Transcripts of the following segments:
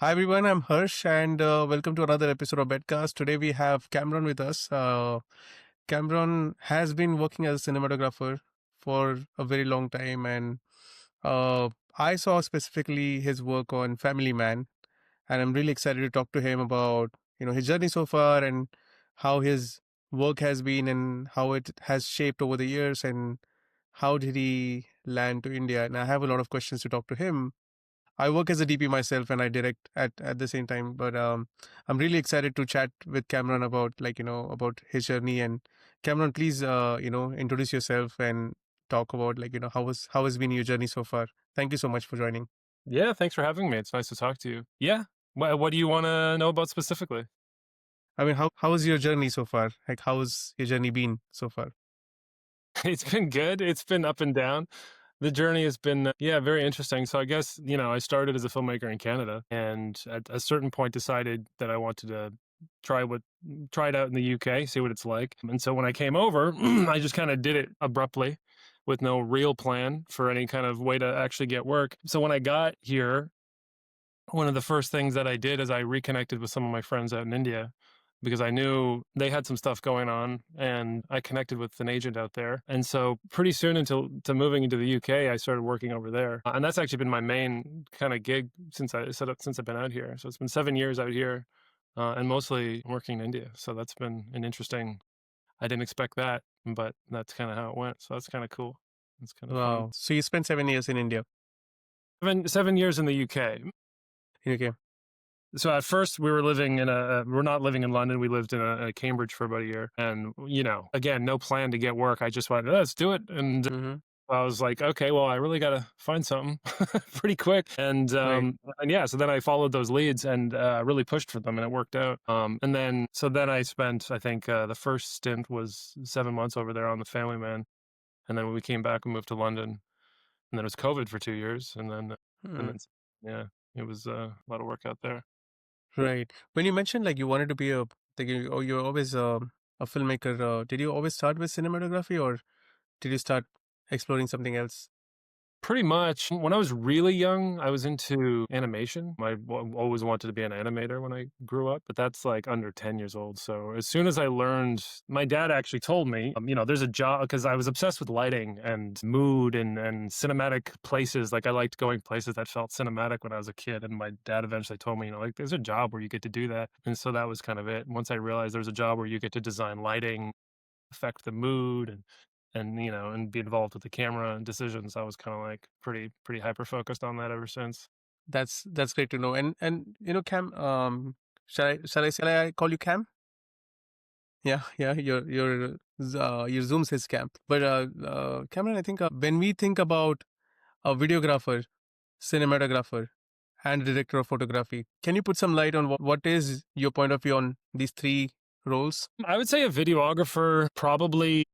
Hi everyone, I'm Harsh and welcome to another episode of Bedcast. Today we have Cameron with us. Cameron has been working as a cinematographer for a very long time, and uh, I saw specifically his work on Family Man, and I'm really excited to talk to him about his journey so far and how his work has been and how it has shaped over the years and how did he land to India. And I have a lot of questions to talk to him. I work as a DP myself and I direct at the same time. But I'm really excited to chat with Cameron about about his journey. And Cameron, please introduce yourself and talk about how has been your journey so far. Thank you so much for joining. Yeah, thanks for having me. It's nice to talk to you. Yeah. What do you want to know about specifically? I mean, how was your journey so far? Like, how's your journey been so far? It's been good. It's been up and down. The journey has been, yeah, very interesting. So I guess, I started as a filmmaker in Canada and at a certain point decided that I wanted to try it out in the UK, see what it's like. And so when I came over, I just kind of did it abruptly with no real plan for any kind of way to actually get work. So when I got here, one of the first things that I did is I reconnected with some of my friends out in India because I knew they had some stuff going on and I connected with an agent out there. And so pretty soon until to moving into the UK, I started working over there. And that's actually been my main kind of gig since I've been out here. So it's been 7 years out here and mostly working in India. So that's been an interesting, I didn't expect that, but that's kind of how it went. So that's kind of cool. It's kind of fun. Wow. So you spent 7 years in India. 7 years in the UK. Okay. So at first we're not living in London. We lived in a Cambridge for about a year. And, again, no plan to get work. I just went, let's do it. And Mm-hmm. I was like, okay, well, I really got to find something pretty quick. Right. And yeah, so then I followed those leads and really pushed for them and it worked out. So then I spent, I think the first stint was 7 months over there on the Family Man. And then when we came back, we moved to London. And then it was COVID for 2 years. And Hmm. then, yeah, it was a lot of work out there. Right. When you mentioned like you wanted to be you're always a filmmaker, did you always start with cinematography or did you start exploring something else? Pretty much. When I was really young, I was into animation. Always wanted to be an animator when I grew up, but that's like under 10 years old. So as soon as I learned, my dad actually told me, there's a job because I was obsessed with lighting and mood and cinematic places. Like I liked going places that felt cinematic when I was a kid. And my dad eventually told me, like, there's a job where you get to do that. And so that was kind of it. Once I realized there's a job where you get to design lighting, affect the mood and be involved with the camera and decisions. I was kind of like pretty hyper focused on that ever since. That's great to know. And Cam, shall I call you Cam? Yeah, yeah. Your Zoom says Cam, but Cameron, I think when we think about a videographer, cinematographer, and director of photography, can you put some light on what is your point of view on these three roles? I would say a videographer probably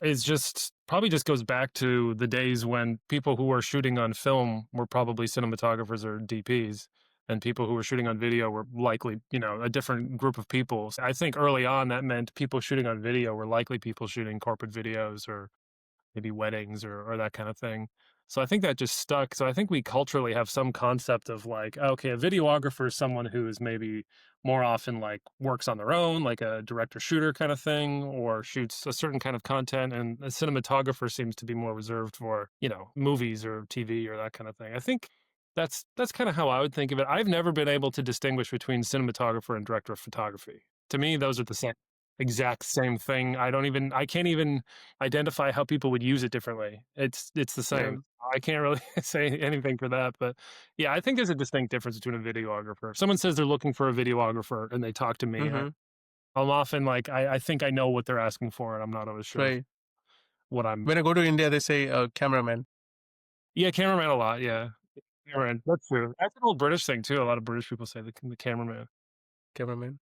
just goes back to the days when people who were shooting on film were probably cinematographers or DPs. And people who were shooting on video were likely, a different group of people. So I think early on that meant people shooting on video were likely people shooting corporate videos or maybe weddings or that kind of thing. So I think that just stuck. So I think we culturally have some concept of like, okay, a videographer is someone who is maybe more often like works on their own, like a director shooter kind of thing, or shoots a certain kind of content. And a cinematographer seems to be more reserved for, movies or TV or that kind of thing. I think that's kind of how I would think of it. I've never been able to distinguish between cinematographer and director of photography. To me, those are the same exact same thing. I can't even identify how people would use it differently. It's the Yeah. same. I can't really say anything for that, but yeah, I think there's a distinct difference between a videographer. If someone says they're looking for a videographer and they talk to me, Mm-hmm. I'm often like, I think I know what they're asking for, and I'm not always sure Right. what I'm. When I go to India, they say cameraman. Yeah, cameraman a lot. Yeah, cameraman. That's true. That's an old British thing too. A lot of British people say the cameraman. Cameraman.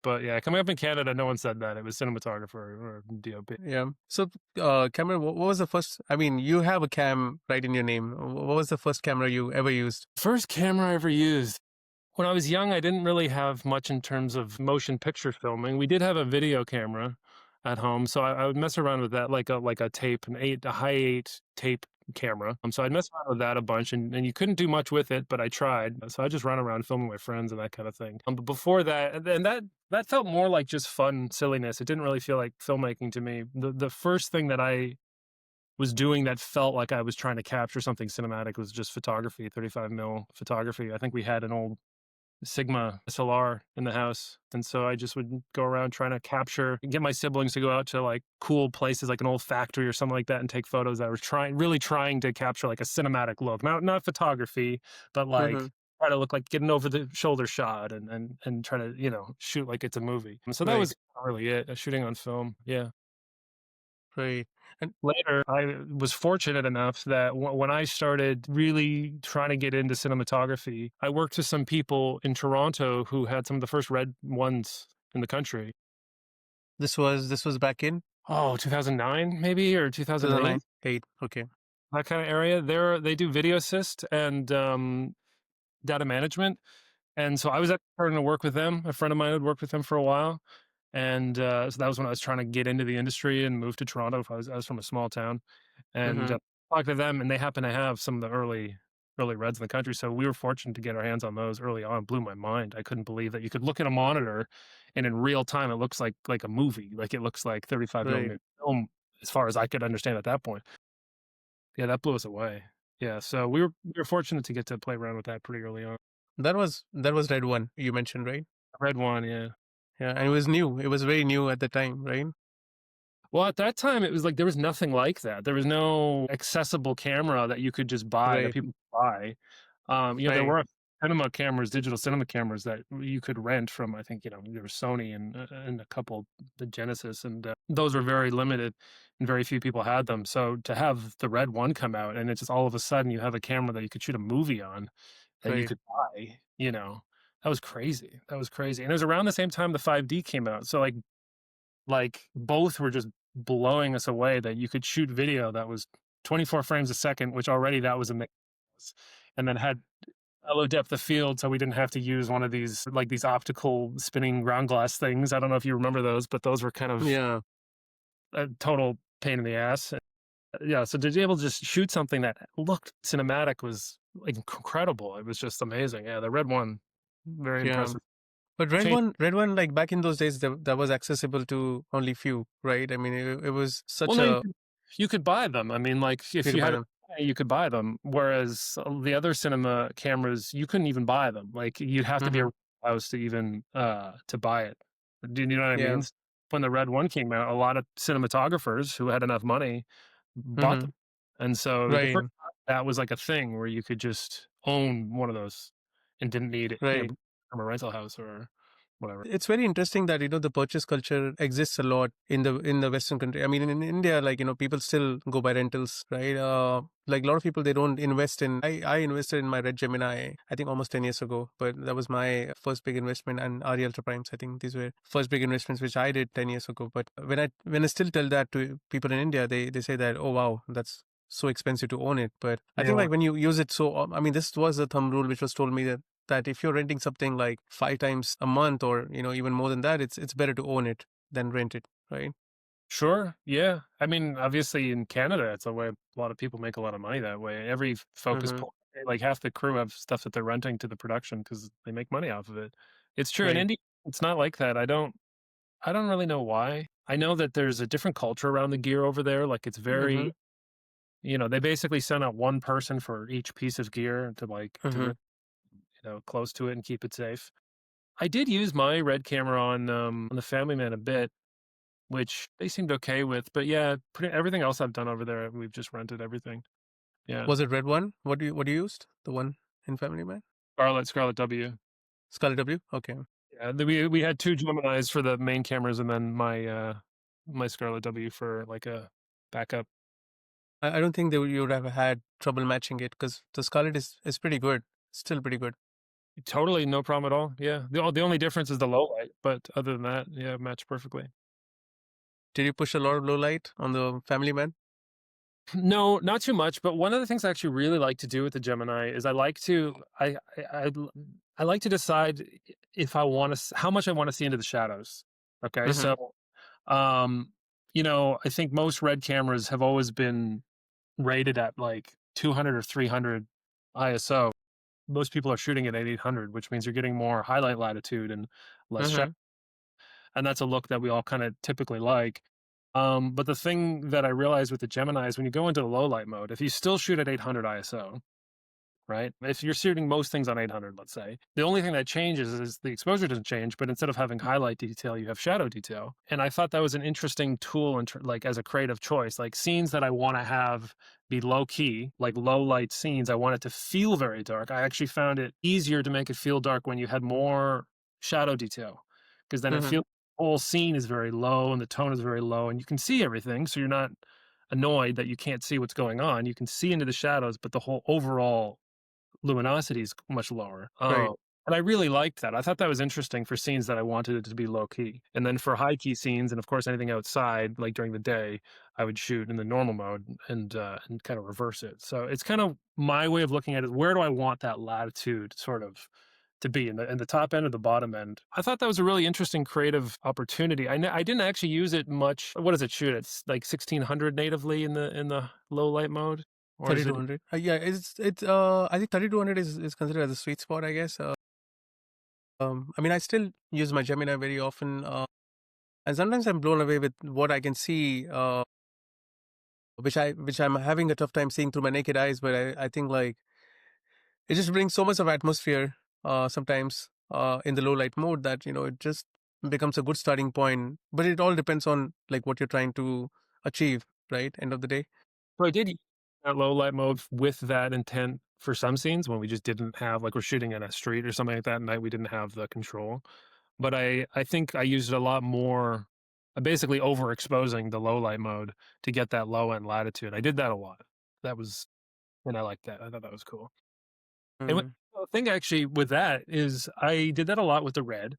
But yeah, coming up in Canada, no one said that. It was cinematographer or DOP. Yeah. So, Cameron, what was the first? I mean, you have a cam right in your name. What was the first camera you ever used? First camera I ever used. When I was young, I didn't really have much in terms of motion picture filming. We did have a video camera at home, so I would mess around with that, like a tape, a high eight tape camera. So I'd mess around with that a bunch, and you couldn't do much with it, but I tried. So I just run around filming my friends and that kind of thing. But before that, and that felt more like just fun silliness. It didn't really feel like filmmaking to me. The first thing that I was doing that felt like I was trying to capture something cinematic was just photography, 35 mil photography. I think we had an old Sigma SLR in the house. And so I just would go around trying to capture and get my siblings to go out to like cool places like an old factory or something like that and take photos that were really trying to capture like a cinematic look. Not photography, but Mm-hmm. like try to look like getting over the shoulder shot and try to, shoot like it's a movie. So that Right. was really it, shooting on film. Yeah. Right. And Later, I was fortunate enough that when I started really trying to get into cinematography, I worked with some people in Toronto who had some of the first red ones in the country. this was back in Oh, 2009 maybe, or 2008, 2009, 8. Okay. that kind of area. They do video assist and data management. And so I was actually starting to work with them. A friend of mine had worked with them for a while. And so that was when I was trying to get into the industry and move to Toronto. I was from a small town, and Mm-hmm. talked to them, and they happen to have some of the early reds in the country. So we were fortunate to get our hands on those early on. Blew my mind. I couldn't believe that you could look at a monitor, and in real time, it looks like a movie. Like it looks like 35 Right. millimeter film, as far as I could understand at that point. Yeah, that blew us away. Yeah, so we were fortunate to get to play around with that pretty early on. That was Red One you mentioned, right? Red one, yeah. Yeah, and it was new. It was very new at the time, right? Well, at that time, it was like there was nothing like that. There was no accessible camera that you could just buy, that Right. people could buy. There Right. were cinema cameras, digital cinema cameras that you could rent from. I think there was Sony and a couple, the Genesis, and those were very limited, and very few people had them. So to have the Red One come out, and it's just all of a sudden you have a camera that you could shoot a movie on, that you Right. could buy. That was crazy. That was crazy, and it was around the same time the 5D came out. So like both were just blowing us away, that you could shoot video that was 24 frames a second, which already that was amazing, and then had a low depth of field, so we didn't have to use one of these optical spinning ground glass things. I don't know if you remember those, but those were kind of Yeah. a total pain in the ass. Yeah, so to be able to just shoot something that looked cinematic was like incredible. It was just amazing. Yeah, the red one, very Yeah. impressive. But Red Change. One, Red One, like back in those days, that was accessible to only few, right? I mean, it was Well, such no, a you could buy them. I mean, like, you if could you buy had them. you could buy them, whereas the other cinema cameras, you couldn't even buy them. Like, you'd have to be Mm-hmm. a house to even, to buy it. Do you know what I Yeah. mean? When the Red One came out, a lot of cinematographers who had enough money bought Mm-hmm. them, and so the Right. first that was like a thing where you could just own one of those and didn't need it, Right. from a rental house or whatever. It's very interesting that the purchase culture exists a lot in the Western country. I mean, in India, like people still go by rentals, right? Like a lot of people, they don't invest in. I invested in my Red Gemini, I think almost 10 years ago, but that was my first big investment, and RE Ultra Primes. I think these were first big investments which I did 10 years ago. But when I still tell that to people in India, they say that, oh wow, that's so expensive to own it. But I think Yeah. like when you use it, so I mean, this was a thumb rule which was told me that if you're renting something like 5 times a month, or even more than that, it's better to own it than rent it, right? Sure. Yeah. I mean, obviously in Canada, it's a way a lot of people make a lot of money that way. Every focus Mm-hmm. point, like half the crew have stuff that they're renting to the production because they make money off of it. It's true. In Right. India, it's not like that. I don't really know why. I know that there's a different culture around the gear over there. Like it's Mm-hmm. very, they basically send out one person for each piece of gear to Mm-hmm. close to it and keep it safe. I did use my red camera on the Family Man a bit, which they seemed okay with. But yeah, everything else I've done over there, we've just rented everything. Yeah. Was it Red One? What do you used? The one in Family Man? Scarlet W. Scarlet W? Okay. Yeah, we had two Geminis for the main cameras, and then my Scarlet W for like a backup. I don't think you would have had trouble matching it, because the Scarlet is pretty good. Still pretty good. Totally no problem at all. Yeah, the only difference is the low light, but other than that, yeah, matched perfectly. Did you push a lot of low light on the Family Man? No, not too much. But one of the things I actually really like to do with the Gemini is I like to decide if I want to how much I want to see into the shadows. Okay, Mm-hmm. so um, I think most red cameras have always been rated at like 200 or 300 ISO. Most people are shooting at 800, which means you're getting more highlight latitude and less shadow. Mm-hmm. And that's a look that we all kind of typically like. But the thing that I realized with the Gemini is when you go into the low light mode, if you still shoot at 800 ISO, right? If you're shooting most things on 800, let's say, the only thing that changes is the exposure doesn't change, but instead of having highlight detail, you have shadow detail. And I thought that was an interesting tool, and like as a creative choice, like scenes that I want to have be low key, like low light scenes, I want it to feel very dark. I actually found it easier to make it feel dark when you had more shadow detail, because then it Mm-hmm. feels the whole scene is very low and the tone is very low, and you can see everything, so you're not annoyed that you can't see what's going on. You can see into the shadows, but the whole overall luminosity is much lower. Right. And I really liked that. I thought that was interesting for scenes that I wanted it to be low key. And then for high key scenes, and of course anything outside, like during the day, I would shoot in the normal mode and kind of reverse it. So it's kind of my way of looking at it. Where do I want that latitude sort of to be in the top end or the bottom end? I thought that was a really interesting creative opportunity. I didn't actually use it much. What does it shoot? It's like 1600 natively in the low light mode, or is it? 3200. Yeah, it's I think 3200 is considered as a sweet spot, I guess. I mean, I still use my Gemini very often, and sometimes I'm blown away with what I can see, which I'm having a tough time seeing through my naked eyes. But I think like it just brings so much of atmosphere sometimes in the low light mode that it just becomes a good starting point. But it all depends on like what you're trying to achieve, right? End of the day. So I did use that low light mode with that intent for some scenes when we just didn't have, like, we're shooting in a street or something like that at night, we didn't have the control. But I think I used it a lot more, basically overexposing the low light mode to get that low end latitude. I did that a lot. That was and I liked that. I thought that was cool. And Mm-hmm. the thing actually with that is I did that a lot with the red,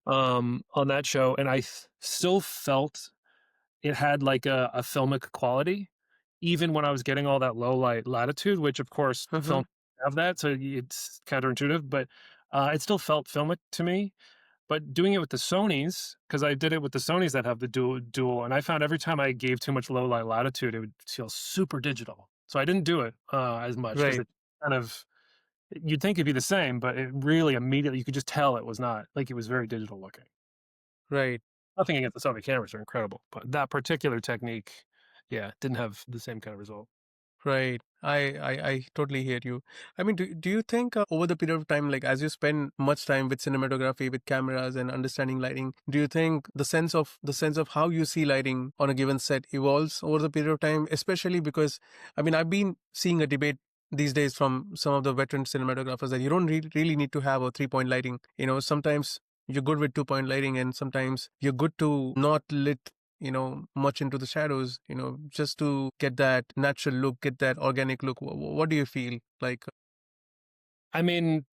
on that show, and still felt it had like a filmic quality, even when I was getting all that low light latitude, which of course Mm-hmm. film have that, so it's counterintuitive, but it still felt filmic to me. But doing it with the Sonys, because I did it with the Sonys that have the dual, and I found every time I gave too much low light latitude, it would feel super digital. So I didn't do it as much because Right. it kind of, you'd think it'd be the same, but it really immediately, you could just tell it was not. Like, it was very digital looking. Right. Nothing against the Sony cameras, are incredible, but that particular technique, yeah, didn't have the same kind of result. Right. I totally hear you. I mean, do you think over the period of time, like as you spend much time with cinematography, with cameras and understanding lighting, do you think the sense of how you see lighting on a given set evolves over the period of time? Especially because, I mean, I've been seeing a debate these days from some of the veteran cinematographers that you don't really need to have a 3 point lighting. Sometimes you're good with 2 point lighting, and sometimes you're good to not lit much into the shadows, just to get that natural look, get that organic look. What do you feel like? I mean,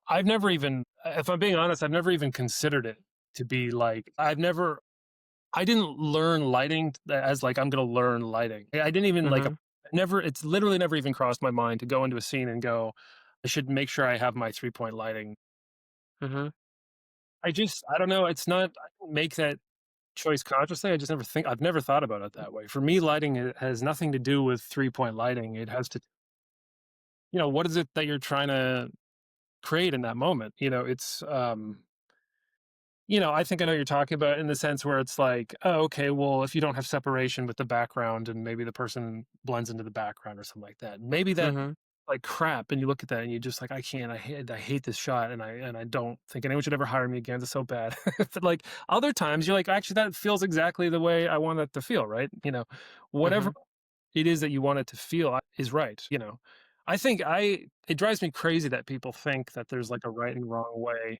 I've never even, if I'm being honest, I've never even considered it to be like, I didn't learn lighting as like, I'm going to learn lighting. I didn't even like, Mm-hmm. never, it's literally never even crossed my mind to go into a scene and go, I should make sure I have my 3 point lighting. Mm-hmm. I don't know. It's not, I don't make that choice consciously. I've never thought about it that way. For me, lighting has nothing to do with 3 point lighting. It has to, what is it that you're trying to create in that moment? I think I know what you're talking about in the sense where it's like, oh, okay, well, if you don't have separation with the background and maybe the person blends into the background or something like that, maybe that Mm-hmm. like crap, and you look at that and you're just like, I can't, I hate this shot, and I don't think anyone should ever hire me again. It's so bad. But like other times, you're like, actually, that feels exactly the way I want it to feel, right? Whatever Mm-hmm. it is that you want it to feel is right. I think it drives me crazy that people think that there's like a right and wrong way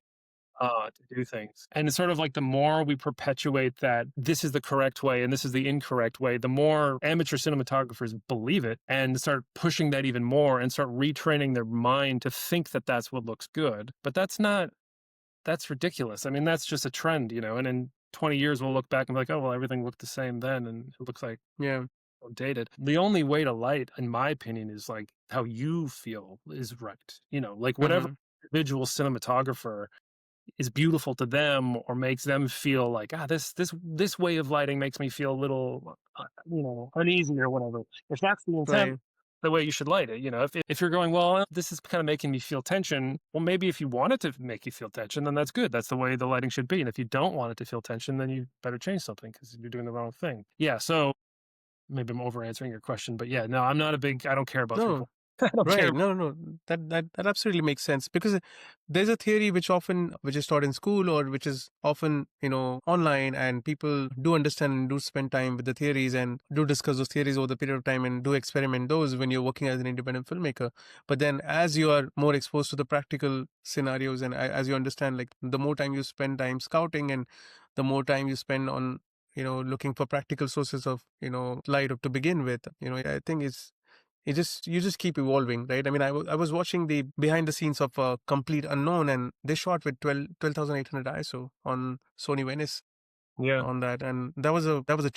to do things. And it's sort of like the more we perpetuate that this is the correct way and this is the incorrect way, the more amateur cinematographers believe it and start pushing that even more and start retraining their mind to think that that's what looks good. But that's ridiculous. I mean, that's just a trend, and in 20 years, we'll look back and be like, oh, well, everything looked the same then. And it looks like Yeah. outdated. The only way to light, in my opinion, is like how you feel is right. Like whatever Mm-hmm. individual cinematographer is beautiful to them or makes them feel like, this way of lighting makes me feel a little uneasy or whatever. If that's the intent, Right. the way you should light it. If you're going, well, this is kind of making me feel tension. Well, maybe if you want it to make you feel tension, then that's good. That's the way the lighting should be. And if you don't want it to feel tension, then you better change something because you're doing the wrong thing. Yeah. So maybe I'm over answering your question, but yeah, no, I'm not a big. I don't care about three No. point. I don't care. Right. No, no, no. That absolutely makes sense because there's a theory which is taught in school or which is often, online, and people do understand and do spend time with the theories and do discuss those theories over the period of time and do experiment those when you're working as an independent filmmaker. But then as you are more exposed to the practical scenarios and as you understand, like the more time you spend time scouting and the more time you spend on, looking for practical sources of, light up to begin with, I think you just keep evolving, right? I mean, I was watching the behind the scenes of Complete Unknown, and they shot with 12,800 ISO on Sony Venice Yeah, on that, and that was a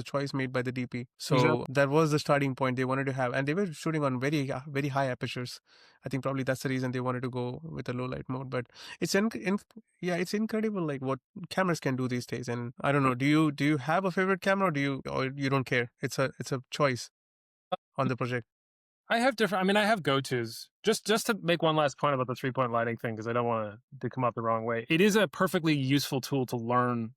choice made by the DP. So exactly. that was the starting point they wanted to have, and they were shooting on very high apertures. I think probably that's the reason they wanted to go with a low light mode. But yeah, it's incredible like what cameras can do these days. And I don't know, do you have a favorite camera, or you don't care? It's a choice on the project. I have different. I mean, I have go tos. Just to make one last point about the 3 point lighting thing, because I don't want to come out the wrong way. It is a perfectly useful tool to learn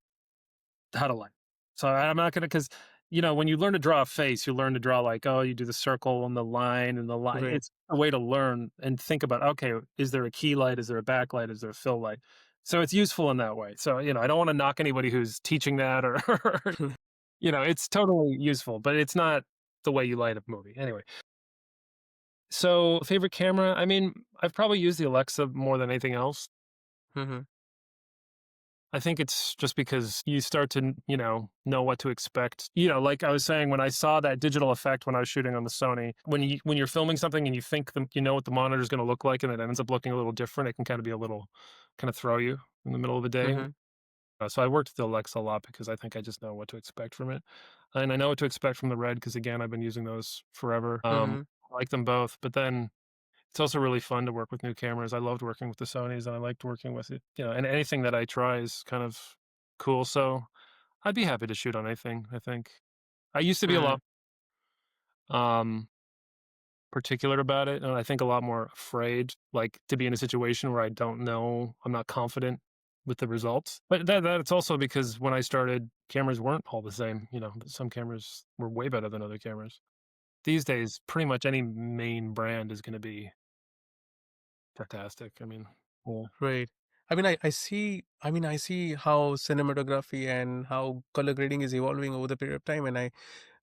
how to light. So I'm not gonna because when you learn to draw a face, you learn to draw like, oh, you do the circle and the line and the line. Right. It's a way to learn and think about, okay, is there a key light? Is there a backlight? Is there a fill light? So it's useful in that way. So I don't want to knock anybody who's teaching that or it's totally useful, but it's not the way you light a movie. Anyway. So, favorite camera? I mean, I've probably used the Alexa more than anything else. Mhm. I think it's just because you start to, know what to expect. Like I was saying, when I saw that digital effect when I was shooting on the Sony, when you're filming something and you think you know what the monitor is going to look like, and it ends up looking a little different, it can kind of be a little, kind of throw you in the middle of the day. Mhm. So I worked with the Alexa a lot because I think I just know what to expect from it, and I know what to expect from the Red because again, I've been using those forever. Mhm. I like them both, but then it's also really fun to work with new cameras. I loved working with the Sonys, and I liked working with it. And anything that I try is kind of cool. So I'd be happy to shoot on anything. I think I used to be a lot Mhm. um, particular about it, and I think a lot more afraid, like to be in a situation where I don't know, I'm not confident with the results. But that's also because when I started, cameras weren't all the same. Some cameras were way better than other cameras. These days, pretty much any main brand is going to be fantastic. I mean, yeah. Right. I mean, I see how cinematography and how color grading is evolving over the period of time, and I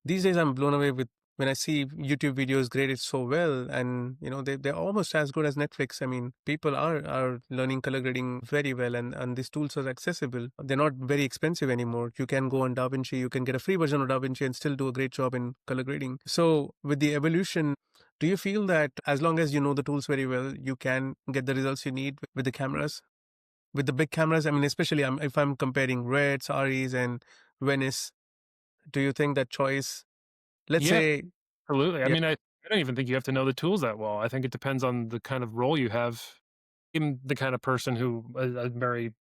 these days I'm blown away with when I see YouTube videos graded so well, and they're almost as good as Netflix. I mean, people are learning color grading very well, and these tools are accessible. They're not very expensive anymore. You can go on DaVinci, you can get a free version of DaVinci and still do a great job in color grading. So with the evolution, do you feel that as long as you know the tools very well, you can get the results you need with the cameras? With the big cameras, I mean, especially if I'm comparing Reds, REs, and Venice, do you think that choice, let's Yeah, say, absolutely. I yeah, mean, I don't even think you have to know the tools that well. I think it depends on the kind of role you have. I'm the kind of person who is very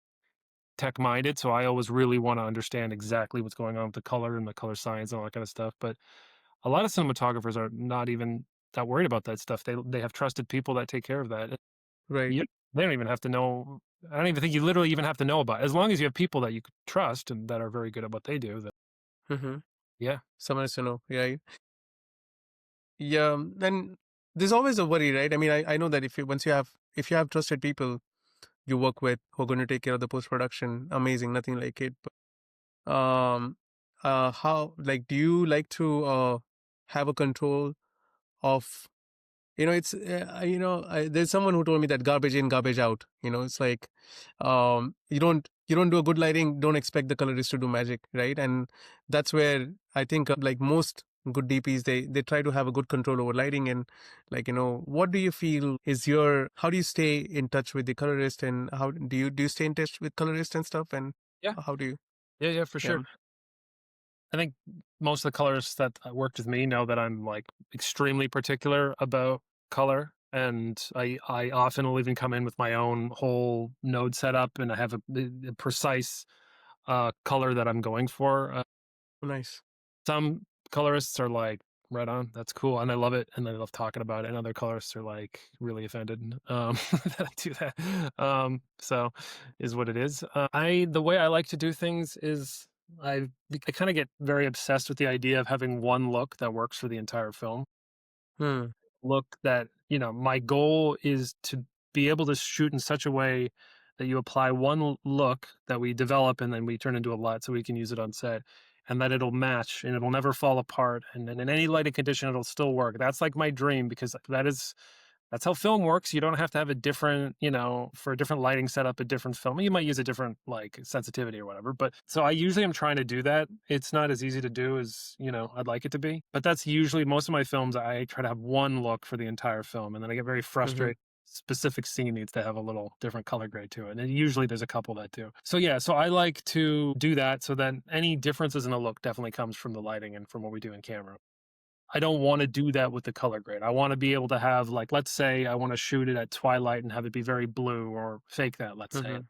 tech minded, so I always really want to understand exactly what's going on with the color and the color science and all that kind of stuff. But a lot of cinematographers are not even that worried about that stuff. They have trusted people that take care of that. right. You, they don't even have to know. I don't even think you literally even have to know about it. As long as you have people that you trust and that are very good at what they do. Then Mm-hmm. yeah, Someone has to know. Yeah. Yeah. Then there's always a worry, right? I mean, I know that if you have trusted people you work with who are going to take care of the post production, amazing, nothing like it. But how, like, do you like to have a control of, it's there's someone who told me that garbage in, garbage out. It's like, you don't do a good lighting, don't expect the colorist to do magic, right? And that's where I think, like most good DPs, they try to have a good control over lighting. And like, what do you feel is your, how do you stay in touch with the colorist, and how do you stay in touch with colorist and stuff, and yeah, how do you? yeah, for Yeah. sure. I think most of the colorists that worked with me know that I'm like extremely particular about color. and I often will even come in with my own whole node setup, and I have a precise color that I'm going for. Nice. Some colorists are like, right on, that's cool, and I love it, and I love talking about it. And other colorists are like really offended that I do that. So is what it is. I the way I like to do things is I kind of get very obsessed with the idea of having one look that works for the entire film. Hmm. Look that, my goal is to be able to shoot in such a way that you apply one look that we develop and then we turn into a LUT so we can use it on set, and that it'll match and it'll never fall apart, and then in any lighting condition it'll still work. That's like my dream, because that's how film works. You don't have to have a different, for a different lighting setup, a different film. You might use a different like sensitivity or whatever. But so I usually am trying to do that. It's not as easy to do as, I'd like it to be. But that's usually most of my films. I try to have one look for the entire film. And then I get very Mm-hmm. frustrated. Specific scene needs to have a little different color grade to it. And usually there's a couple that do. So yeah, so I like to do that. So then any differences in the look definitely comes from the lighting and from what we do in camera. I don't want to do that with the color grade. I want to be able to have, like, let's say I want to shoot it at twilight and have it be very blue, or fake that, let's say. Mm-hmm.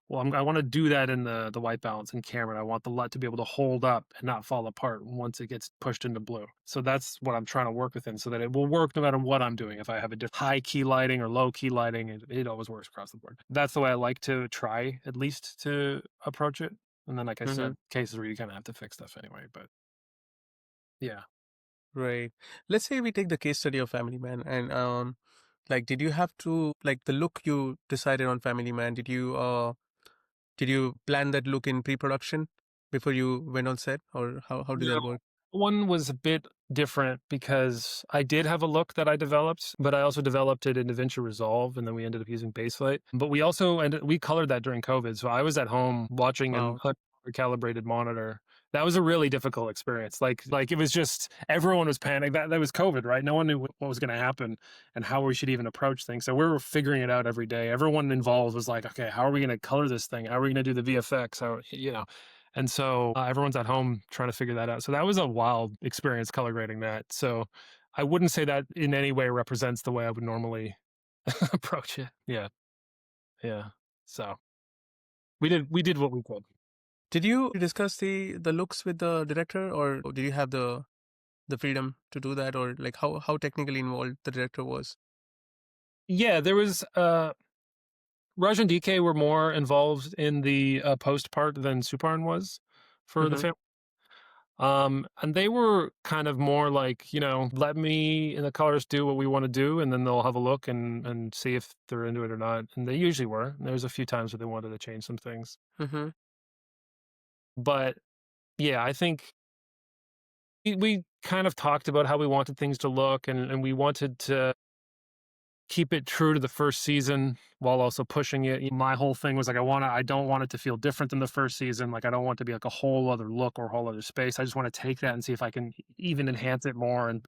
Well, I want to do that in the white balance in camera. I want the LUT to be able to hold up and not fall apart once it gets pushed into blue. So that's what I'm trying to work within, so that it will work no matter what I'm doing. If I have a high key lighting or low key lighting, it always works across the board. That's the way I like to try, at least, to approach it. And then, like I Mm-hmm. said, cases where you kind of have to fix stuff anyway. But yeah. Right. Let's say we take the case study of Family Man, and like, did you have to like the look you decided on Family Man? Did you plan that look in pre-production before you went on set, or how did No, that work? one was a bit different because I did have a look that I developed, but I also developed it in DaVinci Resolve, and then we ended up using Baselight. But we colored that during COVID, so I was at home watching an Wow. calibrated monitor. That was a really difficult experience. Like it was just everyone was panicked. That was COVID, right? No one knew what was going to happen and how we should even approach things. So we were figuring it out every day. Everyone involved was like, okay, how are we going to color this thing? How are we going to do the VFX? And so everyone's at home trying to figure that out. So that was a wild experience color grading that. So I wouldn't say that in any way represents the way I would normally approach it. Yeah. Yeah. So we did what we could. Did you discuss the looks with the director, or did you have the freedom to do that, or like how technically involved the director was? Yeah, there was Raj and DK were more involved in the post part than Suparn was for the Mm-hmm. family. And they were kind of more like, let me and the colors do what we want to do, and then they'll have a look and see if they're into it or not. And they usually were. There was a few times where they wanted to change some things. Mm-hmm. But yeah, I think we kind of talked about how we wanted things to look, and we wanted to keep it true to the first season while also pushing it. My whole thing was like, I don't want it to feel different than the first season. Like, I don't want it to be like a whole other look or a whole other space. I just want to take that and see if I can even enhance it more, and,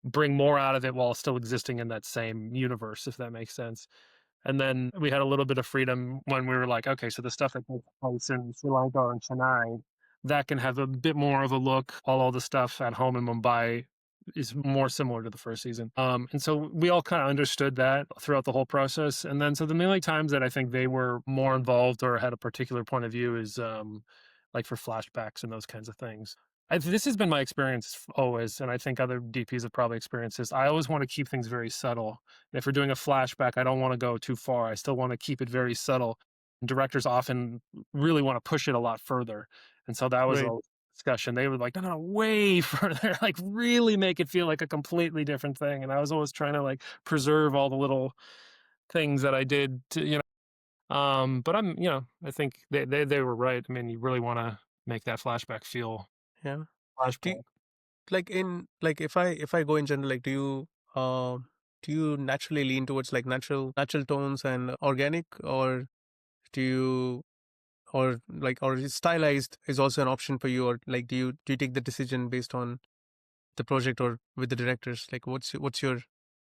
bring more out of it while still existing in that same universe, if that makes sense. And then we had a little bit of freedom when we were like, okay, so the stuff that takes place in Sri Lanka or in Chennai, that can have a bit more of a look, while all the stuff at home in Mumbai is more similar to the first season. And so we all kind of understood that throughout the whole process. And then, so the only times that I think they were more involved or had a particular point of view is like for flashbacks and those kinds of things. This has been my experience always, and I think other DPs have probably experienced this. I always want to keep things very subtle. And if we're doing a flashback, I don't want to go too far. I still want to keep it very subtle. And directors often really want to push it a lot further. And so that was Right. a discussion. They were like, no, no, way further, like really make it feel like a completely different thing. And I was always trying to like preserve all the little things that I did to, but I think they were right. I mean, you really want to make that flashback feel Yeah. Do you, flashback. like in like if I go in general, like do you naturally lean towards like natural tones and organic, or do you or like or is stylized is also an option for you, or like do you take the decision based on the project or with the directors? Like what's your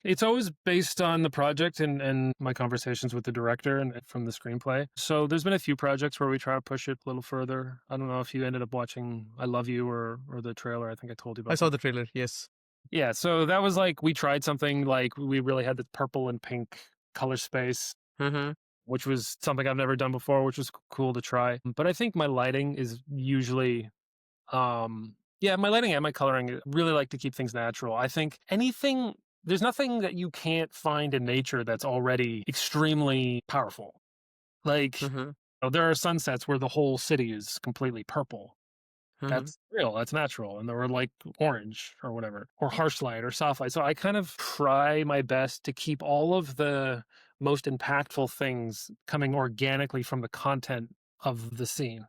It's always based on the project and my conversations with the director and from the screenplay. So there's been a few projects where we try to push it a little further. I don't know if you ended up watching I Love You or the trailer. I think I told you I about saw that. the trailer, yes. Yeah, so that was like we tried something like we really had the purple and pink color space, Mm-hmm. which was something I've never done before, which was cool to try. But I think my lighting is usually yeah, my lighting and my coloring really like to keep things natural. I think anything there's nothing that you can't find in nature that's already extremely powerful. Like, Mm-hmm. there are sunsets where the whole city is completely purple. Mm-hmm. That's real, that's natural, and they were, like, orange or whatever, or harsh light or soft light, so I kind of try my best to keep all of the most impactful things coming organically from the content of the scene,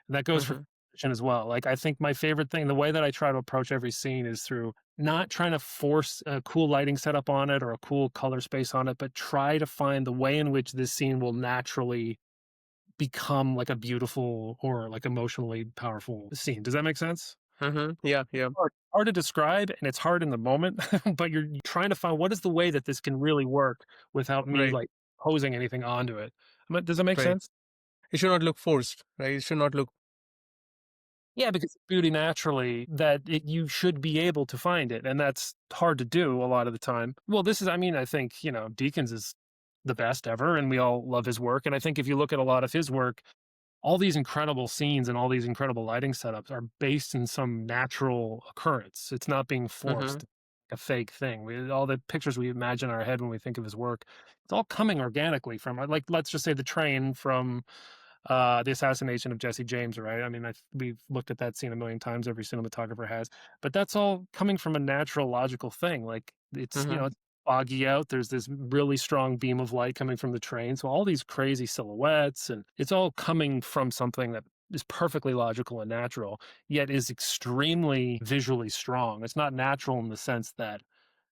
and that goes for Mm-hmm. fiction as well. Like, I think my favorite thing the way that I try to approach every scene is through not trying to force a cool lighting setup on it or a cool color space on it, but try to find the way in which this scene will naturally become like a beautiful or like emotionally powerful scene. Does that make sense? Mm-hmm. Yeah, yeah. Hard to describe and it's hard in the moment, but you're trying to find what is the way that this can really work without me Right, like posing anything onto it. Does that make right. sense? It should not look forced, right? It should not look. Yeah, because beauty naturally you should be able to find it, and that's hard to do a lot of the time. Well, this is, I mean, I think Deakins is the best ever, and we all love his work. And I think if you look at a lot of his work, all these incredible scenes and all these incredible lighting setups are based in some natural occurrence. It's not being Mm-hmm. forced, a fake thing. All the pictures we imagine in our head when we think of his work, it's all coming organically from, like, let's just say the train from the assassination of Jesse James, right? I mean, we've looked at that scene a million times, every cinematographer has, but that's all coming from a natural, logical thing. Like, Mm-hmm. it's foggy out. There's this really strong beam of light coming from the train. So all these crazy silhouettes, and it's all coming from something that is perfectly logical and natural, yet is extremely visually strong. It's not natural in the sense that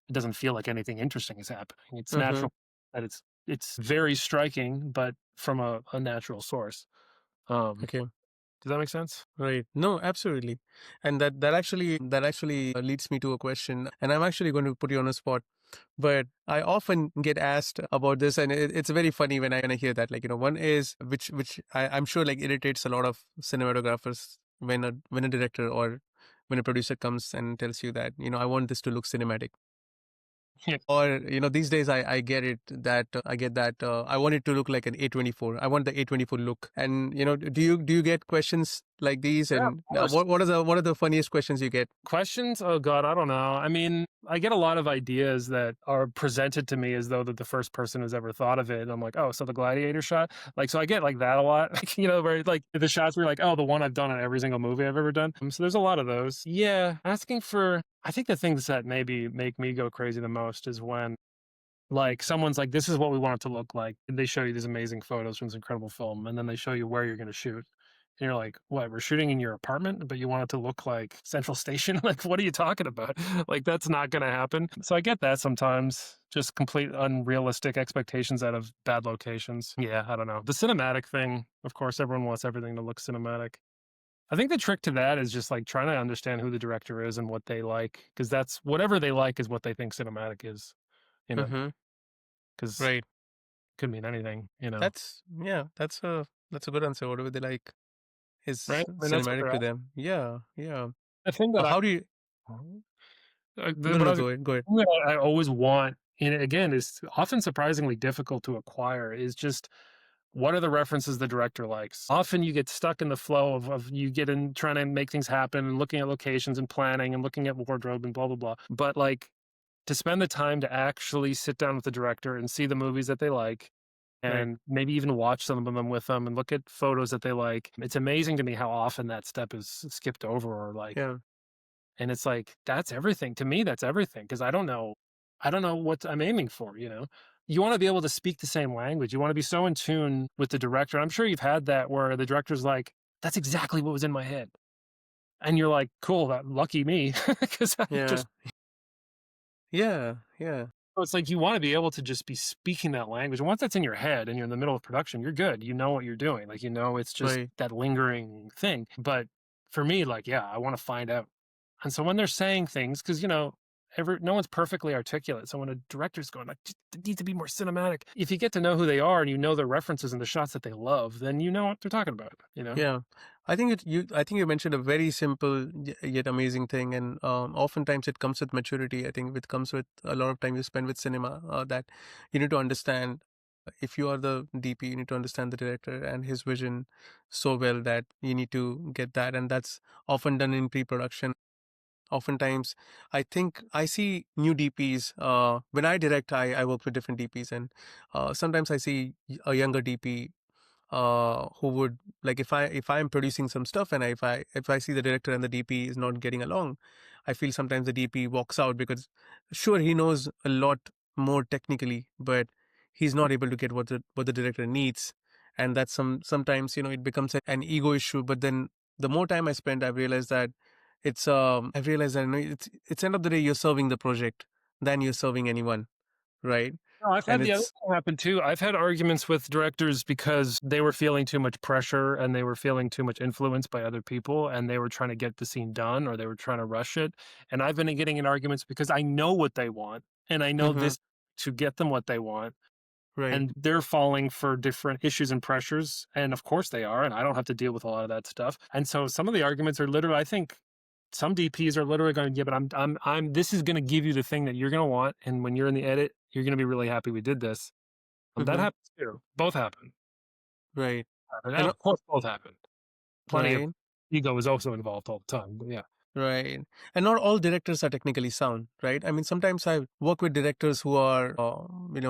it doesn't feel like anything interesting is happening. It's Mm-hmm. natural that it's very striking, but from a natural source. Um, Okay. does that make sense? Right. No, absolutely. And that actually leads me to a question. And I'm actually going to put you on a spot. But I often get asked about this, and it's very funny when I hear that. Like, one is which I'm sure like irritates a lot of cinematographers when a director or when a producer comes and tells you that I want this to look cinematic. Yeah. Or these days I get it that I get that I want it to look like an A24. I want the A24 look. And do you get questions like these? Yeah, of And course. what are the funniest questions you get? Questions? Oh God, I don't know. I mean, I get a lot of ideas that are presented to me as though that the first person has ever thought of it. And I'm like, oh, so the gladiator shot? Like, so I get like that a lot. Like, where like the shots were like, oh, the one I've done in every single movie I've ever done. So there's a lot of those. Yeah. Asking for I think the things that maybe make me go crazy the most is when like someone's like, this is what we want it to look like. And they show you these amazing photos from this incredible film, and then they show you where you're going to shoot. And you're like, what? We're shooting in your apartment, but you want it to look like Central Station? Like, what are you talking about? Like, that's not going to happen. So I get that sometimes. Just complete unrealistic expectations out of bad locations. Yeah, I don't know. The cinematic thing, of course, everyone wants everything to look cinematic. I think the trick to that is just like trying to understand who the director is and what they like, because that's whatever they like is what they think cinematic is, you know, Mm-hmm. because Right. could mean anything. That's a good answer. Whatever they like is Right? I mean, that's what cinematic they're to asking. them. Yeah, yeah. The thing that How do you? No, no, what I no. was Go ahead. Go ahead. thing that I always want, and again, is often surprisingly difficult to acquire, is just what are the references the director likes? Often you get stuck in the flow of you get in trying to make things happen and looking at locations and planning and looking at wardrobe and blah, blah, blah. But like to spend the time to actually sit down with the director and see the movies that they like Right. and maybe even watch some of them with them and look at photos that they like. It's amazing to me how often that step is skipped over or like, Yeah. and it's like, that's everything. To me, that's everything because I don't know what I'm aiming for. You want to be able to speak the same language. You want to be so in tune with the director. I'm sure you've had that where the director's like, that's exactly what was in my head. And you're like, cool, that lucky me. Because I Yeah. just Yeah. Yeah. So it's like you want to be able to just be speaking that language. And once that's in your head and you're in the middle of production, you're good. You know what you're doing. Like, it's just Right. that lingering thing. But for me, like, yeah, I want to find out. And so when they're saying things, because, no one's perfectly articulate. So when a director's going like, "It needs to be more cinematic," if you get to know who they are and you know their references and the shots that they love, then you know what they're talking about. You know? Yeah, I think you mentioned a very simple yet amazing thing, and oftentimes it comes with maturity. I think it comes with a lot of time you spend with cinema. That you need to understand. If you are the DP, you need to understand the director and his vision so well that you need to get that, and that's often done in pre-production. Oftentimes, I think I see new DPs. When I direct, I work with different DPs, and sometimes I see a younger DP who would like if I'm producing some stuff and if I see the director and the DP is not getting along, I feel sometimes the DP walks out because sure he knows a lot more technically, but he's not able to get what the director needs, and that's sometimes it becomes an ego issue. But then the more time I spend, I've realized that it's end of the day you're serving the project than you're serving anyone, right? No, I've And had the other it's thing happen too. I've had arguments with directors because they were feeling too much pressure and they were feeling too much influence by other people and they were trying to get the scene done or they were trying to rush it. And I've been getting in arguments because I know what they want and I know Mhm, this to get them what they want. right. And they're falling for different issues and pressures. And of course they are. And I don't have to deal with a lot of that stuff. And so some of the arguments are literally, I think some DPs are literally going, yeah, but this is going to give you the thing that you're going to want. And when you're in the edit, you're going to be really happy we did this. That Mhm, happens too. Both happen. right. And And of course, both happen. Plenty of right, ego is also involved all the time. But yeah. right. And not all directors are technically sound, right? I mean, sometimes I work with directors who are,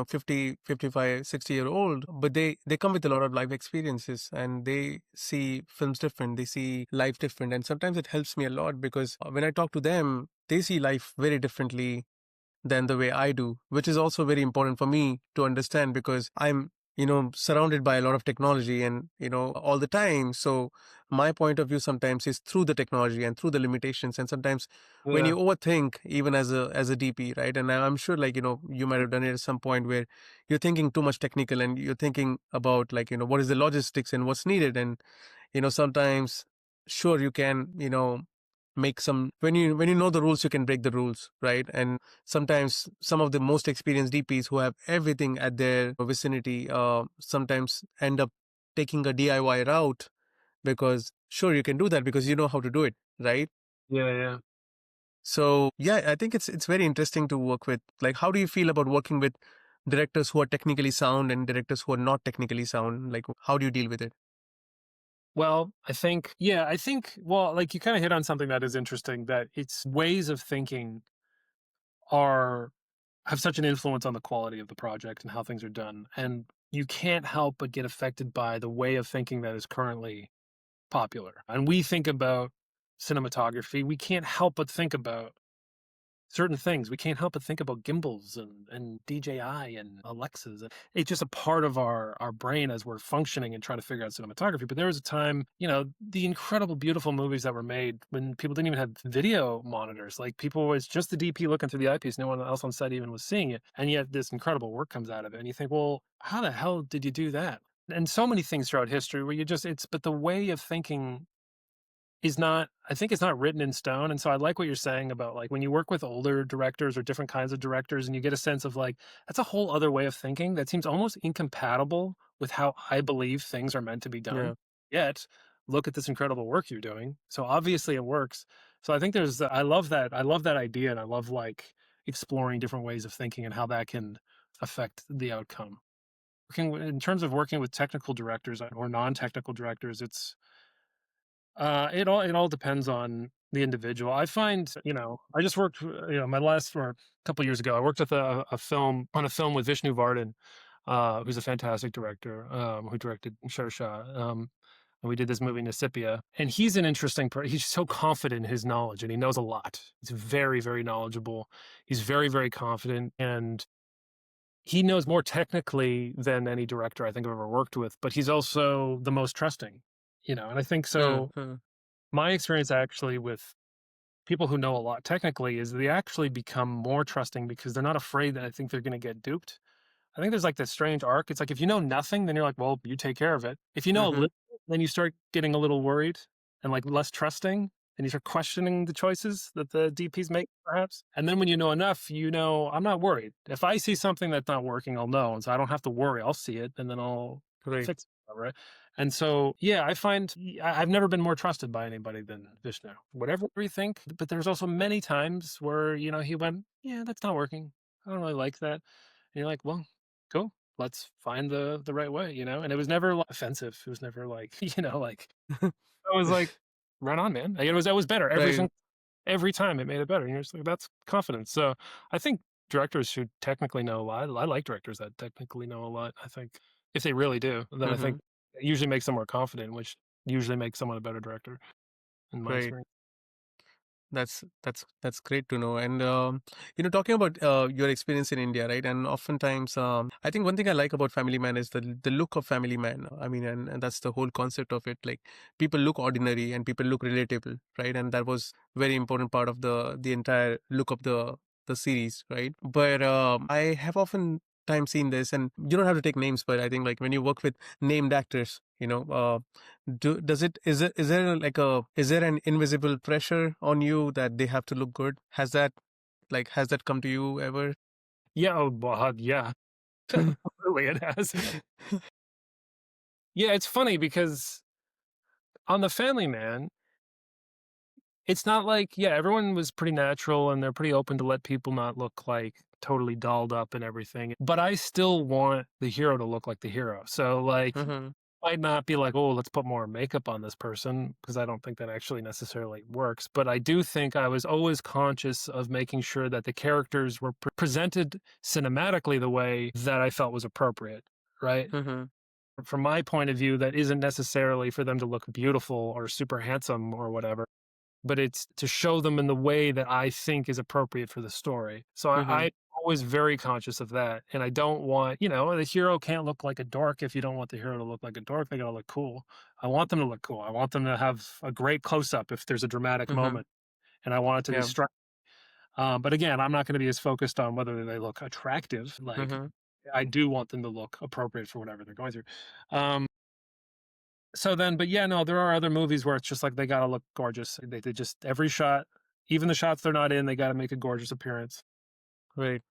50, 55, 60 year old, but they come with a lot of life experiences and they see films different. They see life different. And sometimes it helps me a lot because when I talk to them, they see life very differently than the way I do, which is also very important for me to understand because I'm, surrounded by a lot of technology and, all the time. So my point of view sometimes is through the technology and through the limitations. And sometimes when Yeah. you overthink, even as a DP, right? And I'm sure like, you might have done it at some point where you're thinking too much technical and you're thinking about like, what is the logistics and what's needed. And sometimes sure you can make some when you know the rules you can break the rules, right? And sometimes some of the most experienced DPs who have everything at their vicinity sometimes end up taking a DIY route because sure you can do that because you know how to do it, right? Yeah. Yeah. So yeah, I think it's very interesting to work with. Like, how do you feel about working with directors who are technically sound and directors who are not technically sound? Like, how do you deal with it? Well, I think, well, like you kind of hit on something that is interesting that it's ways of thinking are have such an influence on the quality of the project and how things are done. And you can't help but get affected by the way of thinking that is currently popular. And we think about cinematography, we can't help but think about certain things. We can't help but think about gimbals and DJI and Alexas. It's just a part of our brain as we're functioning and trying to figure out cinematography. But there was a time, the incredible, beautiful movies that were made when people didn't even have video monitors. Like people was just the DP looking through the eyepiece. No one else on set even was seeing it. And yet this incredible work comes out of it. And you think, well, how the hell did you do that? And so many things throughout history where but the way of thinking I think it's not written in stone, and so I like what you're saying about, like, when you work with older directors or different kinds of directors and you get a sense of, like, that's a whole other way of thinking that seems almost incompatible with how I believe things are meant to be Yeah. done. Yet, look at this incredible work you're doing. So obviously it works. So I think I love that. I love that idea, and I love, like, exploring different ways of thinking and how that can affect the outcome. In terms of working with technical directors or non-technical directors, it all depends on the individual. I find, I just worked, my last or a couple years ago, I worked with a film with Vishnu Vardhan, who's a fantastic director, who directed Shershaw. And we did this movie Nesippaya, and he's an interesting he's so confident in his knowledge and he knows a lot. He's very, very knowledgeable. He's very, very confident and he knows more technically than any director I think I've ever worked with, but he's also the most trusting, and I think Huh, so huh. my experience actually with people who know a lot technically is they actually become more trusting because they're not afraid that I think they're going to get duped. I think there's like this strange arc. It's like if you know nothing, then you're like, well, you take care of it. If you know a Mhm. little, then you start getting a little worried and like less trusting. and you start questioning the choices that the DPs make, perhaps. And then when you know enough, you know, I'm not worried. If I see something that's not working, I'll know. And so I don't have to worry. I'll see it and then I'll Right. fix it. Right. And so, yeah, I find I've never been more trusted by anybody than Vishnu. Whatever we think, but there's also many times where, you know, he went, yeah, that's not working. I don't really like that. And you're like, well, cool. Let's find the right way, you know? And it was never like, offensive. It was never like, you know, like I was like, right on, man. Like, it was better Right. every time it made it better. And you're just like, that's confidence. So I think directors who technically know a lot. I like directors that technically know a lot. I think if they really do, then I think Hmm. it usually makes them more confident, which usually makes someone a better director, in my Right. experience. That's great to know. And talking about your experience in India, right? And oftentimes, I think one thing I like about Family Man is the look of Family Man. I mean, and that's the whole concept of it. Like people look ordinary and people look relatable, right? And that was very important part of the entire look of the series, right? But I have often times seen this, and you don't have to take names, but I think like when you work with named actors, does it is there like a is there an invisible pressure on you that they have to look good? Has that come to you ever? Yeah. Oh, well, yeah. Really, it has. Yeah. It's funny because on The Family Man, it's not like, yeah, everyone was pretty natural and they're pretty open to let people not look like totally dolled up and everything. But I still want the hero to look like the hero. So, like, Hmm. might not be like, oh, let's put more makeup on this person because I don't think that actually necessarily works. But I do think I was always conscious of making sure that the characters were presented cinematically the way that I felt was appropriate, right? Hmm. From my point of view, that isn't necessarily for them to look beautiful or super handsome or whatever, but it's to show them in the way that I think is appropriate for the story. So Hmm. I'm always very conscious of that. And I don't want, you know, the hero can't look like a dork if you don't want the hero to look like a dork. They gotta look cool. I want them to look cool. I want them to have a great close up if there's a dramatic Hmm. moment. And I want it to be Yeah. struck. But again, I'm not going to be as focused on whether they look attractive. Like, Hmm. I do want them to look appropriate for whatever they're going through. Um, so then, but yeah, no, there are other movies where it's just like they gotta look gorgeous. They just every shot, even the shots they're not in, they gotta make a gorgeous appearance. Right.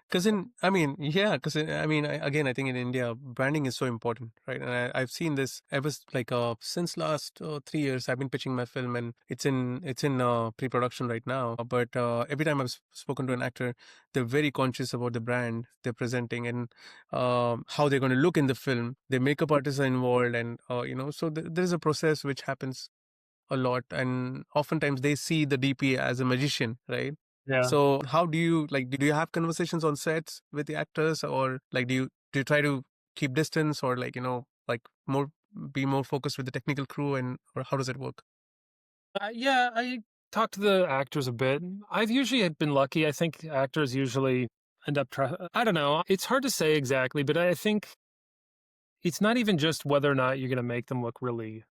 Because I mean, yeah, because I mean, again, I think in India, branding is so important, right? And I've seen this ever like since last 3 years. I've been pitching my film, and it's in pre-production right now. But every time I've spoken to an actor, they're very conscious about the brand they're presenting and how they're going to look in the film. Their makeup artists are involved, and so there is a process which happens a lot, and oftentimes they see the DP as a magician, right? Yeah. So how do you like, do you have conversations on sets with the actors, or like do you try to keep distance, or like like more be more focused with the technical crew, and or how does it work? Yeah, I talk to the actors a bit. I've usually been lucky. I think actors usually end up I don't know. It's hard to say exactly, but I think it's not even just whether or not you're gonna make them look really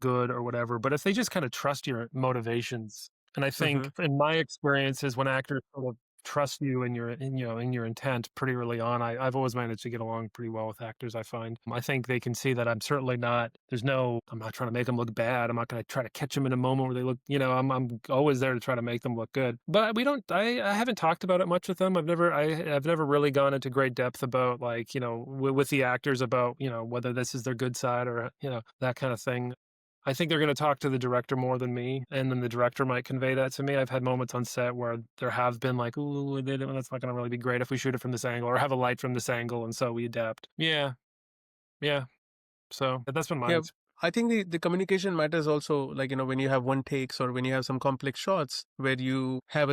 good or whatever, but if they just kind of trust your motivations. And I Mm-hmm. think in my experiences, when actors sort of trust you and in your intent pretty early on, I've always managed to get along pretty well with actors, I find. I think they can see that I'm certainly not, I'm not trying to make them look bad. I'm not going to try to catch them in a moment where they look, I'm always there to try to make them look good. But I haven't talked about it much with them. I've never really gone into great depth about like, with the actors about, whether this is their good side or, that kind of thing. I think they're gonna talk to the director more than me, and then the director might convey that to me. I've had moments on set where there have been like, "Ooh, that's not gonna really be great if we shoot it from this angle or have a light from this angle," and so we adapt. Yeah, yeah. So that's been Yeah, mine. I think the communication matters also, like, when you have one takes, or when you have some complex shots where you have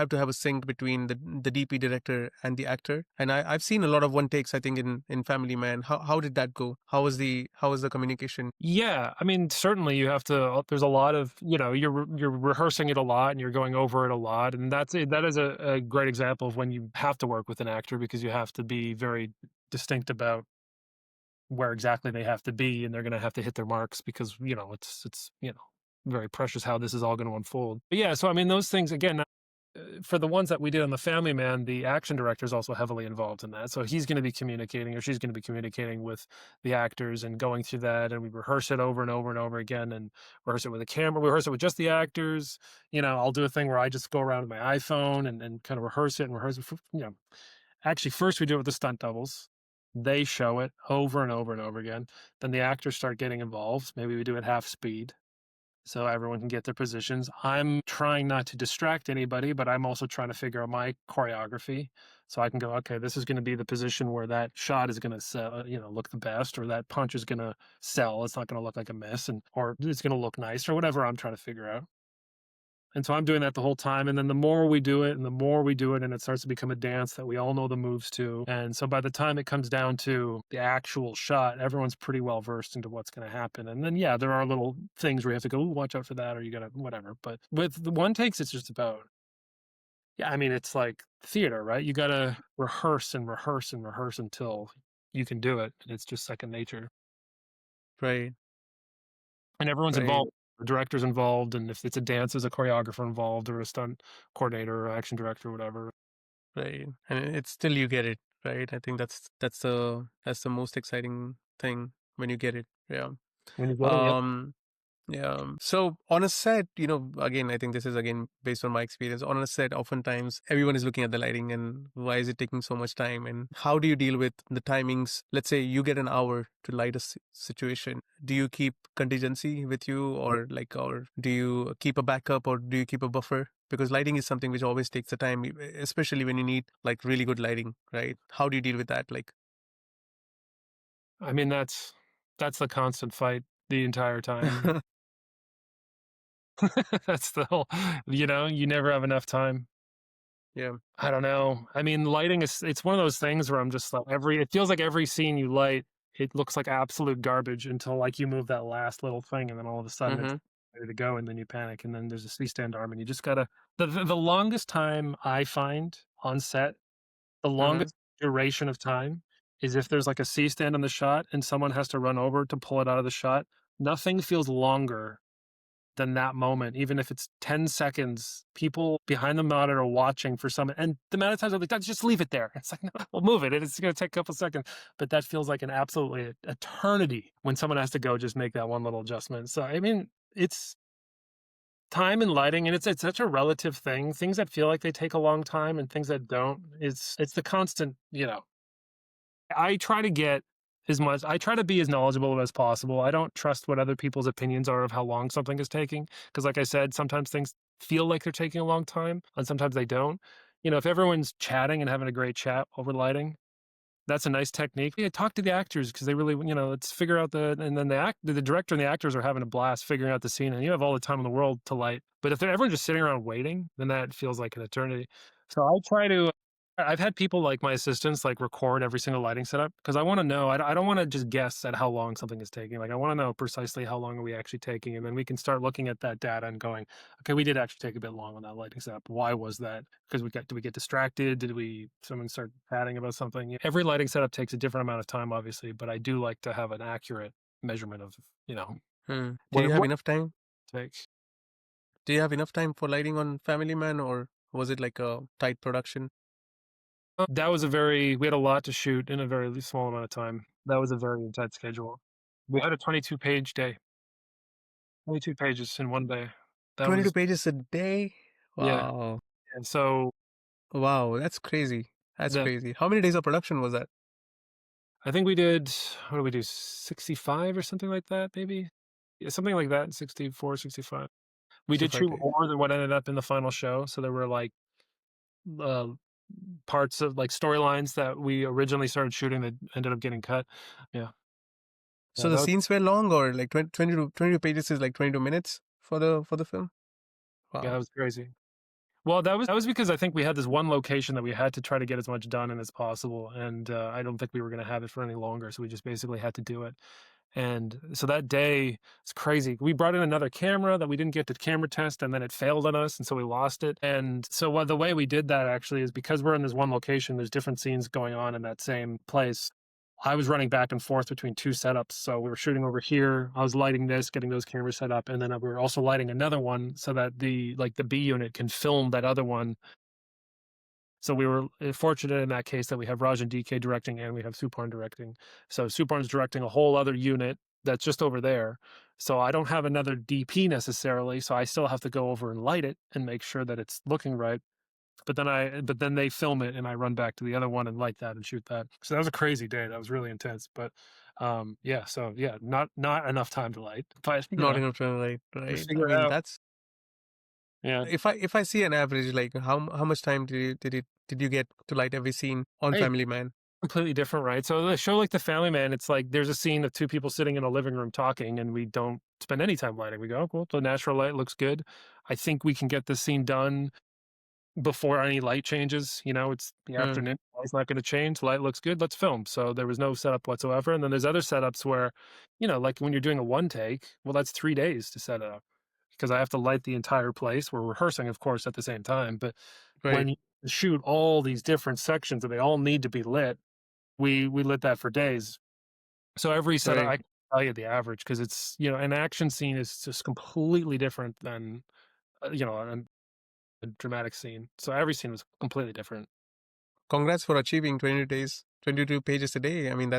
to have a sync between the DP director and the actor. And I've seen a lot of one takes, I think, in Family Man. How did that go? How was the communication? Yeah, I mean, certainly you have to. There's a lot of you're rehearsing it a lot and you're going over it a lot, and that is a great example of when you have to work with an actor because you have to be very distinct about where exactly they have to be, and they're going to have to hit their marks because it's very precious how this is all going to unfold. But yeah, so I mean, those things again. for the ones that we did on the Family Man, the action director is also heavily involved in that. So he's going to be communicating, or she's going to be communicating with the actors and going through that. And we rehearse it over and over and over again, and rehearse it with a camera. We rehearse it with just the actors. I'll do a thing where I just go around with my iPhone and kind of rehearse it and rehearse it. Actually, first we do it with the stunt doubles. They show it over and over and over again. Then the actors start getting involved. Maybe we do it half speed so everyone can get their positions. I'm trying not to distract anybody, but I'm also trying to figure out my choreography so I can go, okay, this is going to be the position where that shot is going to sell, look the best, or that punch is going to sell. It's not going to look like a miss, or it's going to look nice, or whatever I'm trying to figure out. And so I'm doing that the whole time. And then the more we do it and the more we do it, and it starts to become a dance that we all know the moves to. And so by the time it comes down to the actual shot, everyone's pretty well versed into what's going to happen. And then, yeah, there are little things where you have to go, "Ooh, watch out for that," or you got to whatever. But with the one takes, it's just about, yeah, I mean, it's like theater, right? You got to rehearse and rehearse and rehearse until you can do it. And it's just second nature. Right. And everyone's Right. involved. The director's involved, and if it's a dance, there's a choreographer involved, or a stunt coordinator, or action director, or whatever. Right. And it's still you get it, right? I think that's the most exciting thing when you get it. Yeah. When you get it, yep. Um Yeah. So on a set, again, I think this is again based on my experience. On a set, oftentimes everyone is looking at the lighting and why is it taking so much time? And how do you deal with the timings? Let's say you get an hour to light a situation. Do you keep contingency with you, or do you keep a backup, or do you keep a buffer? Because lighting is something which always takes the time, especially when you need like really good lighting, right? How do you deal with that? Like, I mean, that's the constant fight the entire time. That's the whole you never have enough time. yeah. I don't know. I mean, lighting it's one of those things where I'm just like it feels like every scene you light, it looks like absolute garbage until like you move that last little thing and then all of a sudden it's Mm-hmm. ready to go and then you panic and then there's a C-stand arm and you just gotta the longest time I find on set, the Mm-hmm. longest duration of time is if there's like a C-stand on the shot and someone has to run over to pull it out of the shot. Nothing feels longer than that moment, even if it's 10 seconds. People behind the monitor watching for some, and the amount of times I'm like, just leave it there. It's like, no, we'll move it. It's going to take a couple seconds. But that feels like an absolutely eternity when someone has to go just make that one little adjustment. So, I mean, it's time and lighting, and it's such a relative thing. Things that feel like they take a long time and things that don't, it's the constant, I try to get I try to be as knowledgeable as possible. I don't trust what other people's opinions are of how long something is taking. Because, like I said, sometimes things feel like they're taking a long time, and sometimes they don't. If everyone's chatting and having a great chat over lighting, that's a nice technique. Yeah, talk to the actors because they really, let's figure out and then the director and the actors are having a blast figuring out the scene, and you have all the time in the world to light. But if everyone's just sitting around waiting, then that feels like an eternity. So I try to. I've had people like my assistants like record every single lighting setup because I want to know. I don't want to just guess at how long something is taking. Like I want to know precisely how long are we actually taking, and then we can start looking at that data and going, okay, we did actually take a bit long on that lighting setup. Why was that? Because did we get distracted? Did someone start chatting about something? Every lighting setup takes a different amount of time, obviously, but I do like to have an accurate measurement of, Hmm. Did what you it have what enough time? it takes. Do you have enough time for lighting on Family Man, or was it like a tight production? That was we had a lot to shoot in a very small amount of time. That was a very intense schedule. We had a 22-page day, 22 pages in one day. That 22 was, pages a day? yeah. Wow. And so Wow, that's crazy. That's the crazy. How many days of production was that? I think we did, what did we do, 65 or something like that, maybe? Yeah, something like that, 64, 65. We did 65 shoot days. more than what ended up in the final show, so there were, like, uh, parts of, like, storylines that we originally started shooting that ended up getting cut. Yeah. Yeah, So the that was scenes were long, or like 22 pages is like 22 minutes for the film? yeah, Wow. that was crazy. Well, that was because I think we had this one location that we had to try to get as much done in as possible, and, I don't think we were gonna have it for any longer, so we just basically had to do it. And so that day, it's crazy. We brought in another camera that we didn't get to camera test, and then it failed on us, and so we lost it. And so the way we did that actually is because we're in this one location, there's different scenes going on in that same place. I was running back and forth between 2 setups. So we were shooting over here, I was lighting this, getting those cameras set up, and then we were also lighting another one so that the B unit can film that other one. So we were fortunate in that case that we have Raj and DK directing and we have Suparn directing. So Suparn's directing a whole other unit that's just over there. So I don't have another DP necessarily, so I still have to go over and light it and make sure that it's looking right. But then they film it and I run back to the other one and light that and shoot that. So that was a crazy day. That was really intense. But yeah, so yeah, not enough time to light. But Not enough time, we right? I figure it mean, out. that's Yeah. if I see an average, like how much time did you get to light every scene on Hey, Family Man? completely different, right? So the show like The Family Man, it's like there's a scene of two people sitting in a living room talking, and we don't spend any time lighting. We go, "Oh, cool, the natural light looks good. I think we can get this scene done before any light changes. It's the Hmm. afternoon, light's not going to change. Light looks good. Let's film." So there was no setup whatsoever. And then there's other setups where, like when you're doing a one take, well, that's 3 days to set it up because I have to light the entire place. We're rehearsing, of course, at the same time, but when Right, you shoot all these different sections and they all need to be lit, we lit that for days. So every setup, right. I can tell you the average because it's an action scene is just completely different than a dramatic scene. So every scene was completely different. Congrats for achieving 22 days, 22 pages a day. I mean,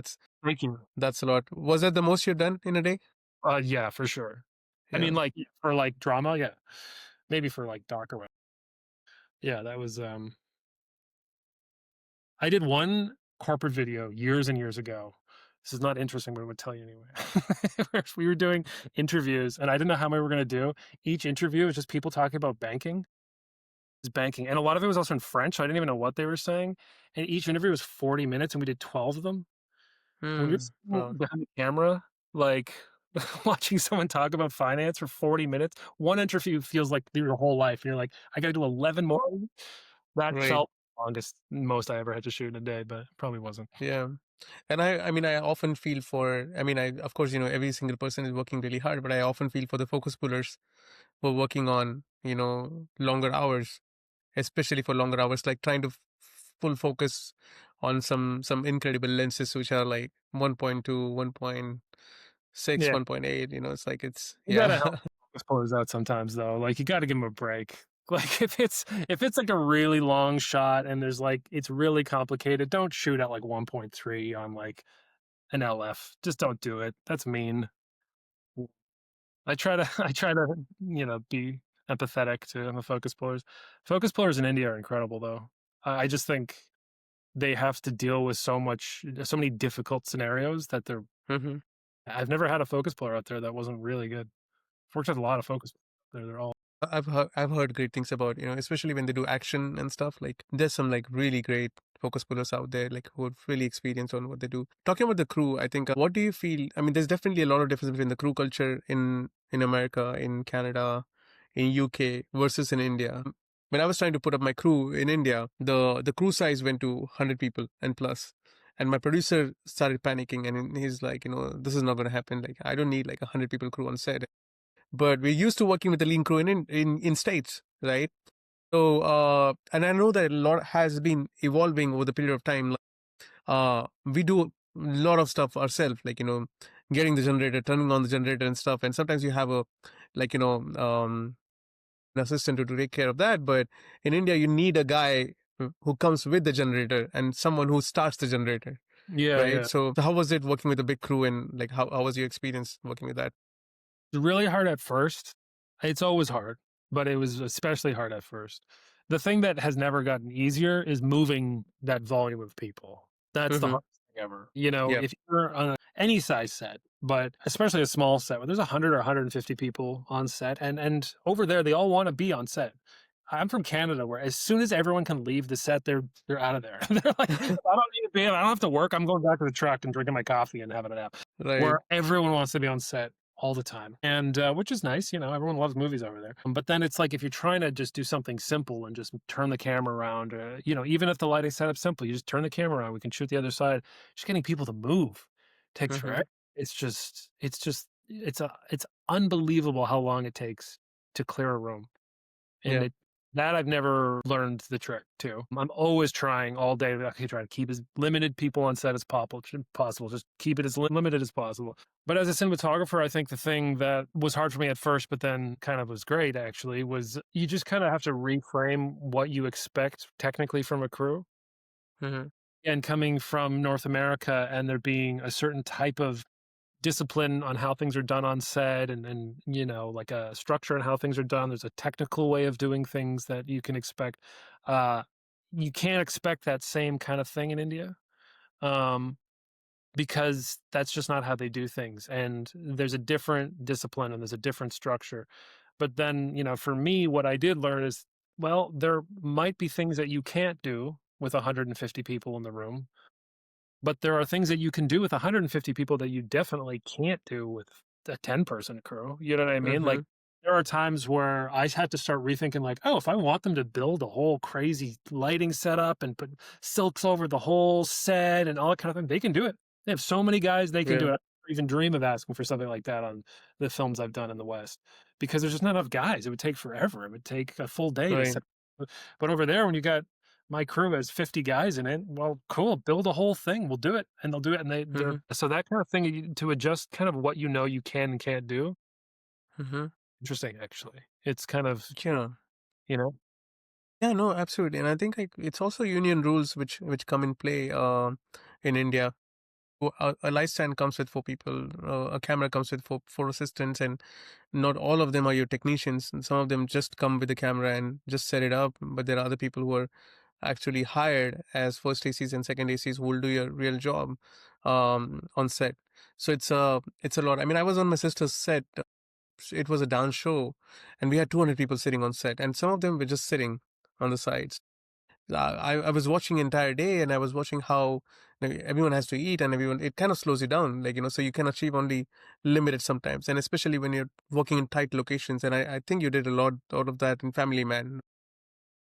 Thank you. that's a lot. Was that the most you've done in a day? Yeah, for sure. I Yeah. mean, like for like drama, yeah, maybe for like doc or what. Yeah, that was. I did one corporate video years and years ago. This is not interesting, but I'm gonna tell you anyway. Where we were doing interviews, and I didn't know how many we were gonna do. Each interview was just people talking about banking. It's banking, and a lot of it was also in French. So I didn't even know what they were saying. And each interview was 40 minutes, and we did 12 of them. And when you're Hmm. sitting Wow. behind the camera, like watching someone talk about finance for 40 minutes, one interview feels like your whole life. And you're like, I got to do 11 more. That Right. felt longest, most I ever had to shoot in a day, but it probably wasn't. Yeah. And I mean, I often feel for, I mean, of course, every single person is working really hard, but I often feel for the focus pullers who are working on, longer hours, especially for longer hours, like trying to full focus on some incredible lenses, which are like 1.2, 1.6, Yeah. 1.8, it's like, You gotta yeah. help focus pullers out sometimes though. Like you gotta give them a break. Like if it's like a really long shot and there's like it's really complicated, don't shoot at like 1.3 on like an LF. Just don't do it. That's mean. I try to be empathetic to the focus pullers. Focus pullers in India are incredible though. I just think they have to deal with so many difficult scenarios that they're Hmm. I've never had a focus puller out there that wasn't really good. I've worked with a lot of focus they're all I've heard great things about, especially when they do action and stuff. Like there's some like really great focus pullers out there, like who are really experienced on what they do. Talking about the crew, I think, what do you feel? I mean, there's definitely a lot of difference between the crew culture in America, in Canada, in UK versus in India. When I was trying to put up my crew in India, the crew size went to 100 people and plus. And my producer started panicking, and he's like, this is not going to happen. Like, I don't need like 100 people crew on set, but we're used to working with the lean crew in states, right? So and I know that a lot has been evolving over the period of time. We do a lot of stuff ourselves, like getting the generator, turning on the generator and stuff, and sometimes you have a like an assistant to take care of that. But in India you need a guy who comes with the generator and someone who starts the generator, yeah, right? yeah. So how was it working with a big crew, and like how was your experience working with that? It's really hard at first. It's always hard, but it was especially hard at first. The thing that has never gotten easier is moving that volume of people. That's the Mm-hmm. hardest thing ever. Yeah. If you're on any size set, but especially a small set where there's 100 or 150 people on set, and over there they all want to be on set. I'm from Canada, where as soon as everyone can leave the set, they're out of there. They're like, I don't need to be. I don't have to work. I'm going back to the truck and drinking my coffee and having a nap. Right. Where everyone wants to be on set all the time, and which is nice. Everyone loves movies over there. But then it's like if you're trying to just do something simple and just turn the camera around, even if the lighting setup's simple, you just turn the camera around. We can shoot the other side. Just getting people to move takes Mm-hmm. forever. It's unbelievable how long it takes to clear a room, and Yeah. That I've never learned the trick to. I'm always trying all day. Okay, try to keep as limited people on set as possible. Just keep it as limited as possible. But as a cinematographer, I think the thing that was hard for me at first, but then kind of was great actually, was you just kind of have to reframe what you expect technically from a crew. Hmm. And coming from North America and there being a certain type of discipline on how things are done on set and like a structure on how things are done. There's a technical way of doing things that you can expect. Uh, you can't expect that same kind of thing in India, um, because that's just not how they do things. And there's a different discipline and there's a different structure. But then, for me, what I did learn is, well, there might be things that you can't do with 150 people in the room, but there are things that you can do with 150 people that you definitely can't do with a 10-person crew, you know what I mean? Like, Hmm. there are times where I had to start rethinking like, "Oh, if I want them to build a whole crazy lighting setup and put silks over the whole set and all that kind of thing, they can do it. They have so many guys, they can do Yeah. it. I never even dream of asking for something like that on the films I've done in the West because there's just not enough guys. It would take forever. It would take a full day to Right. set. But over there, when you got my crew has 50 guys in it. Well, cool. Build a whole thing. We'll do it. And they'll do it. And they're Hmm. so that kind of thing to adjust kind of what you can and can't do. Hmm. Interesting, actually. It's kind of, Yeah. you know, Yeah, no, absolutely. And I think like it's also union rules which come in play in India. A light stand comes with four people, a camera comes with four assistants, and not all of them are your technicians. And some of them just come with the camera and just set it up. But there are other people who are actually hired as first ACs and second ACs who will do your real job on set. So it's a lot. I mean, I was on my sister's set. It was a dance show, and we had 200 people sitting on set, and some of them were just sitting on the sides. I was watching entire day, and I was watching how everyone has to eat, and everyone, it kind of slows you down, like, so you can achieve only limited sometimes, and especially when you're working in tight locations. And I think you did a lot out of that in Family Man,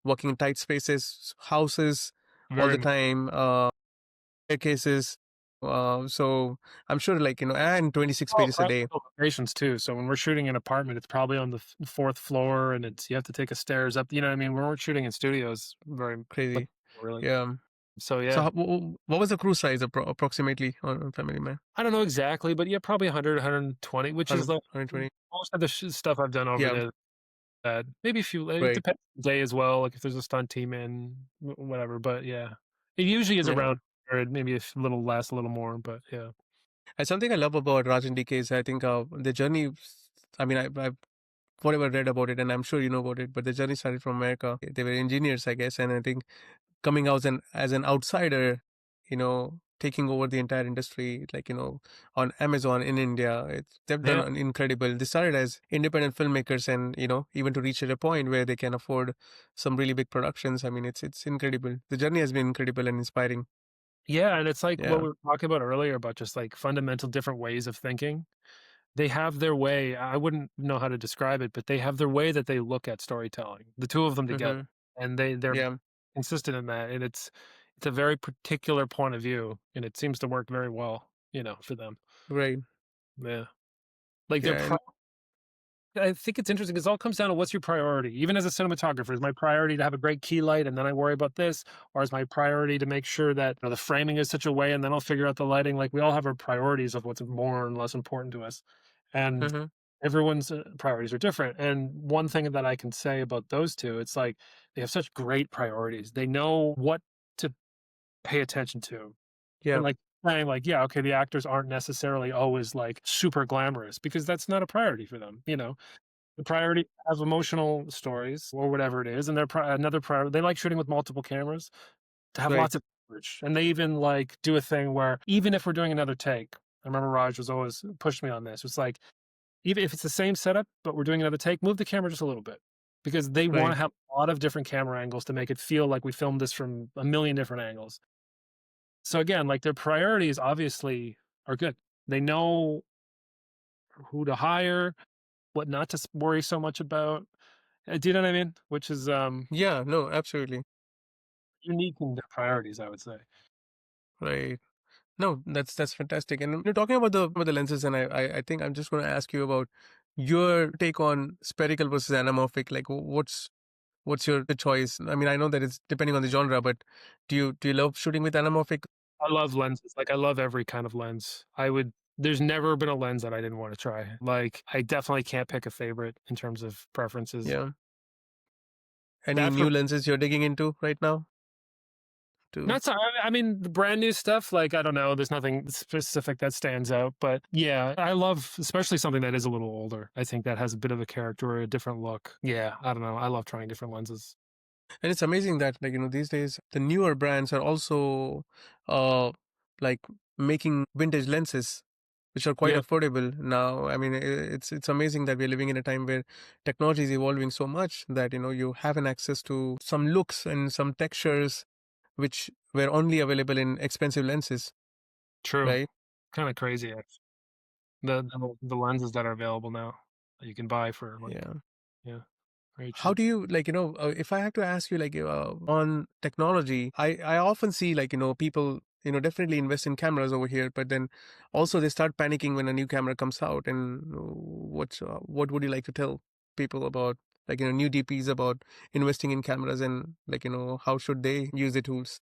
working in tight spaces, houses all very the much. time, staircases. So I'm sure, like, and 26 Oh, pages a day. practical locations too. So when we're shooting an apartment, it's probably on the fourth floor and you have to take a stairs up. You know what I mean? When we're shooting in studios, very, but Crazy. really. Yeah. So So yeah, what was the crew size approximately on Family Man? I don't know exactly, but yeah, probably 100, 120, which is 100, like 120. most of the stuff I've done over Yeah. there. Maybe a few it Right. depends on the day as well, like, if there's a stunt team in, whatever, but yeah. It usually is Yeah. around or maybe a little less, a little more, but yeah. And something I love about Rajan DK is, I think, the journey. I mean, I've whatever read about it, and I'm sure you know about it. But the journey started from America. They were engineers, I guess, and I think coming out as an outsider, taking over the entire industry, like, on Amazon in India, they've done Yeah. an incredible. They started as independent filmmakers, and even to reach at a point where they can afford some really big productions. I mean, it's incredible. The journey has been incredible and inspiring. Yeah, and it's like what Yeah. we were talking about earlier about just, like, fundamental different ways of thinking. They have their way, I wouldn't know how to describe it, but they have their way that they look at storytelling, the 2 of them together, Hmm. and they're Yeah. consistent in that, and it's a very particular point of view, and it seems to work very well, for them. Right. Yeah. Like, their Yeah. And I think it's interesting 'cause it all comes down to what's your priority. Even as a cinematographer, is my priority to have a great key light and then I worry about this? Or is my priority to make sure that the framing is such a way and then I'll figure out the lighting? Like we all have our priorities of what's more and less important to us. And mhm. everyone's priorities are different. And one thing that I can say about those two, it's like they have such great priorities. They know what to pay attention to. Yeah. And like saying like, yeah, okay, the actors aren't necessarily always like super glamorous because that's not a priority for them. The priority have emotional stories or whatever it is, and another priority they like shooting with multiple cameras to have Right. lots of coverage, and they even, like, do a thing where even if we're doing another take I remember Raj was always pushed me on this, it's like, even if it's the same setup, but we're doing another take, move the camera just a little bit, because they wanna Right. have a lot of different camera angles to make it feel like we filmed this from a million different angles. So, again, like, their priorities obviously are good. They know who to hire, what not to worry so much about. Do you know what I mean? Which is Yeah. No. Absolutely. unique in their priorities, I would say. Right. No, that's fantastic. And you're talking about the lenses, and I think I'm just going to ask you about your take on spherical versus anamorphic. Like, What's your choice? I mean, I know that it's depending on the genre, but do you love shooting with anamorphic? I love lenses. Like I love every kind of lens. There's never been a lens that I didn't want to try. Like I definitely can't pick a favorite in terms of preferences. Yeah. Any That for new lenses you're digging into right now? To Not so I mean, the brand new stuff, like, I don't know, there's nothing specific that stands out, but yeah, I love especially something that is a little older. I think that has a bit of a character or a different look. Yeah, I don't know, I love trying different lenses. And it's amazing that, like, these days the newer brands are also uh like making vintage lenses which are quite Yeah, affordable now. I mean, it's amazing that we're living in a time where technology is evolving so much that you have an access to some looks and some textures which were only available in expensive lenses, true. right? Kinda crazy, actually. The lenses that are available now that you can buy for, like Yeah. yeah, very How cheap. do you, if I have to ask you, on technology, I often see, people definitely invest in cameras over here, but then also they start panicking when a new camera comes out. And what would you like to tell people about, new DPs about investing in cameras, and how should they use the tools?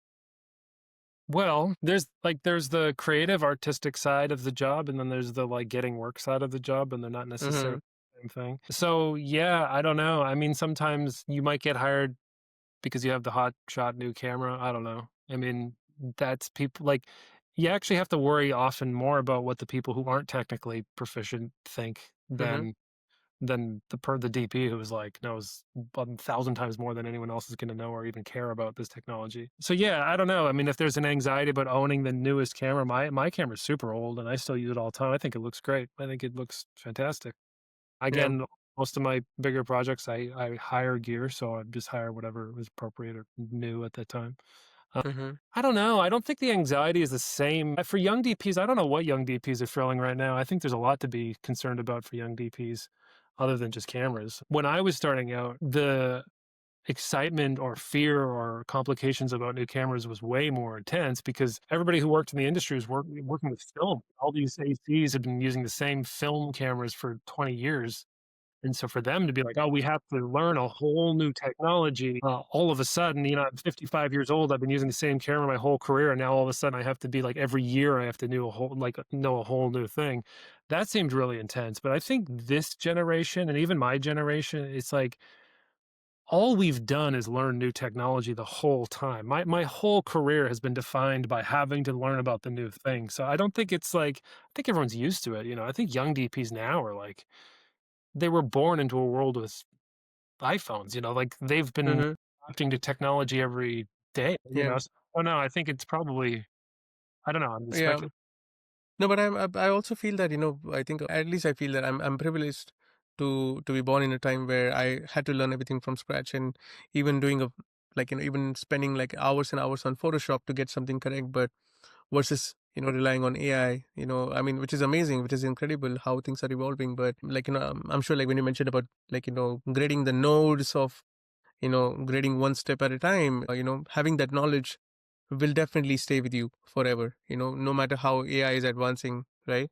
Well, there's the creative artistic side of the job, and then there's the, like, getting work side of the job, and they're not Mm-hmm. necessarily the same thing. So, yeah, I don't know. I mean, sometimes you might get hired because you have the hot shot new camera. I don't know. I mean, that's people like you actually have to worry often more about what the people who aren't technically proficient think Mm-hmm. than the DP who's like knows 1,000 times more than anyone else is going to know or even care about this technology. So yeah, I don't know. I mean, if there's an anxiety about owning the newest camera, my camera's super old and I still use it all the time. I think it looks great. I think it looks fantastic. Yeah. Again, most of my bigger projects, I hire gear, so I just hire whatever was appropriate or new at that time. Uh, Mm-hmm. I don't know. I don't think the anxiety is the same for young DPs. I don't know what young DPs are feeling right now. I think there's a lot to be concerned about for young DPs, other than just cameras. When I was starting out, the excitement or fear or complications about new cameras was way more intense because everybody who worked in the industry was working with film. All these ACs had been using the same film cameras for 20 years, and so for them to be like, "Oh, we have to learn a whole new technology," all of a sudden, I'm 55 years old. I've been using the same camera my whole career, and now all of a sudden I have to be like every year I have to know a whole new thing. That seemed really intense. But I think this generation and even my generation, it's like all we've done is learn new technology the whole time. My whole career has been defined by having to learn about the new thing. So I don't think it's like I think everyone's used to it. I think young DPs now are like they were born into a world with iPhones, like they've been Mm-hmm. adapting to technology every day, Yeah. so oh, no, I think it's probably I don't know, I'm just Yeah. speculating. No, but I also feel that, I think, at least I feel that I'm privileged to be born in a time where I had to learn everything from scratch. And even doing even spending like hours and hours on Photoshop to get something correct, but versus relying on AI, I mean, which is amazing, which is incredible how things are evolving. But I'm sure, like when you mentioned about grading the nodes of grading one step at a time, having that knowledge will definitely stay with you forever, no matter how AI is advancing, right?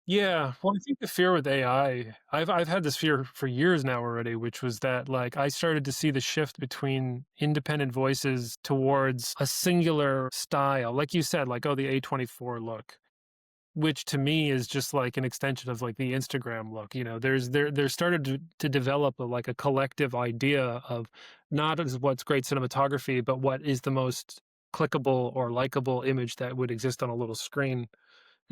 Yeah, well, I think the fear with AI, I've had this fear for years now already, which was that, like, I started to see the shift between independent voices towards a singular style. Like you said, like, oh, the A24 look. Which to me is just like an extension of like the Instagram look. There started to develop like a collective idea of not as what's great cinematography, but what is the most clickable or likable image that would exist on a little screen.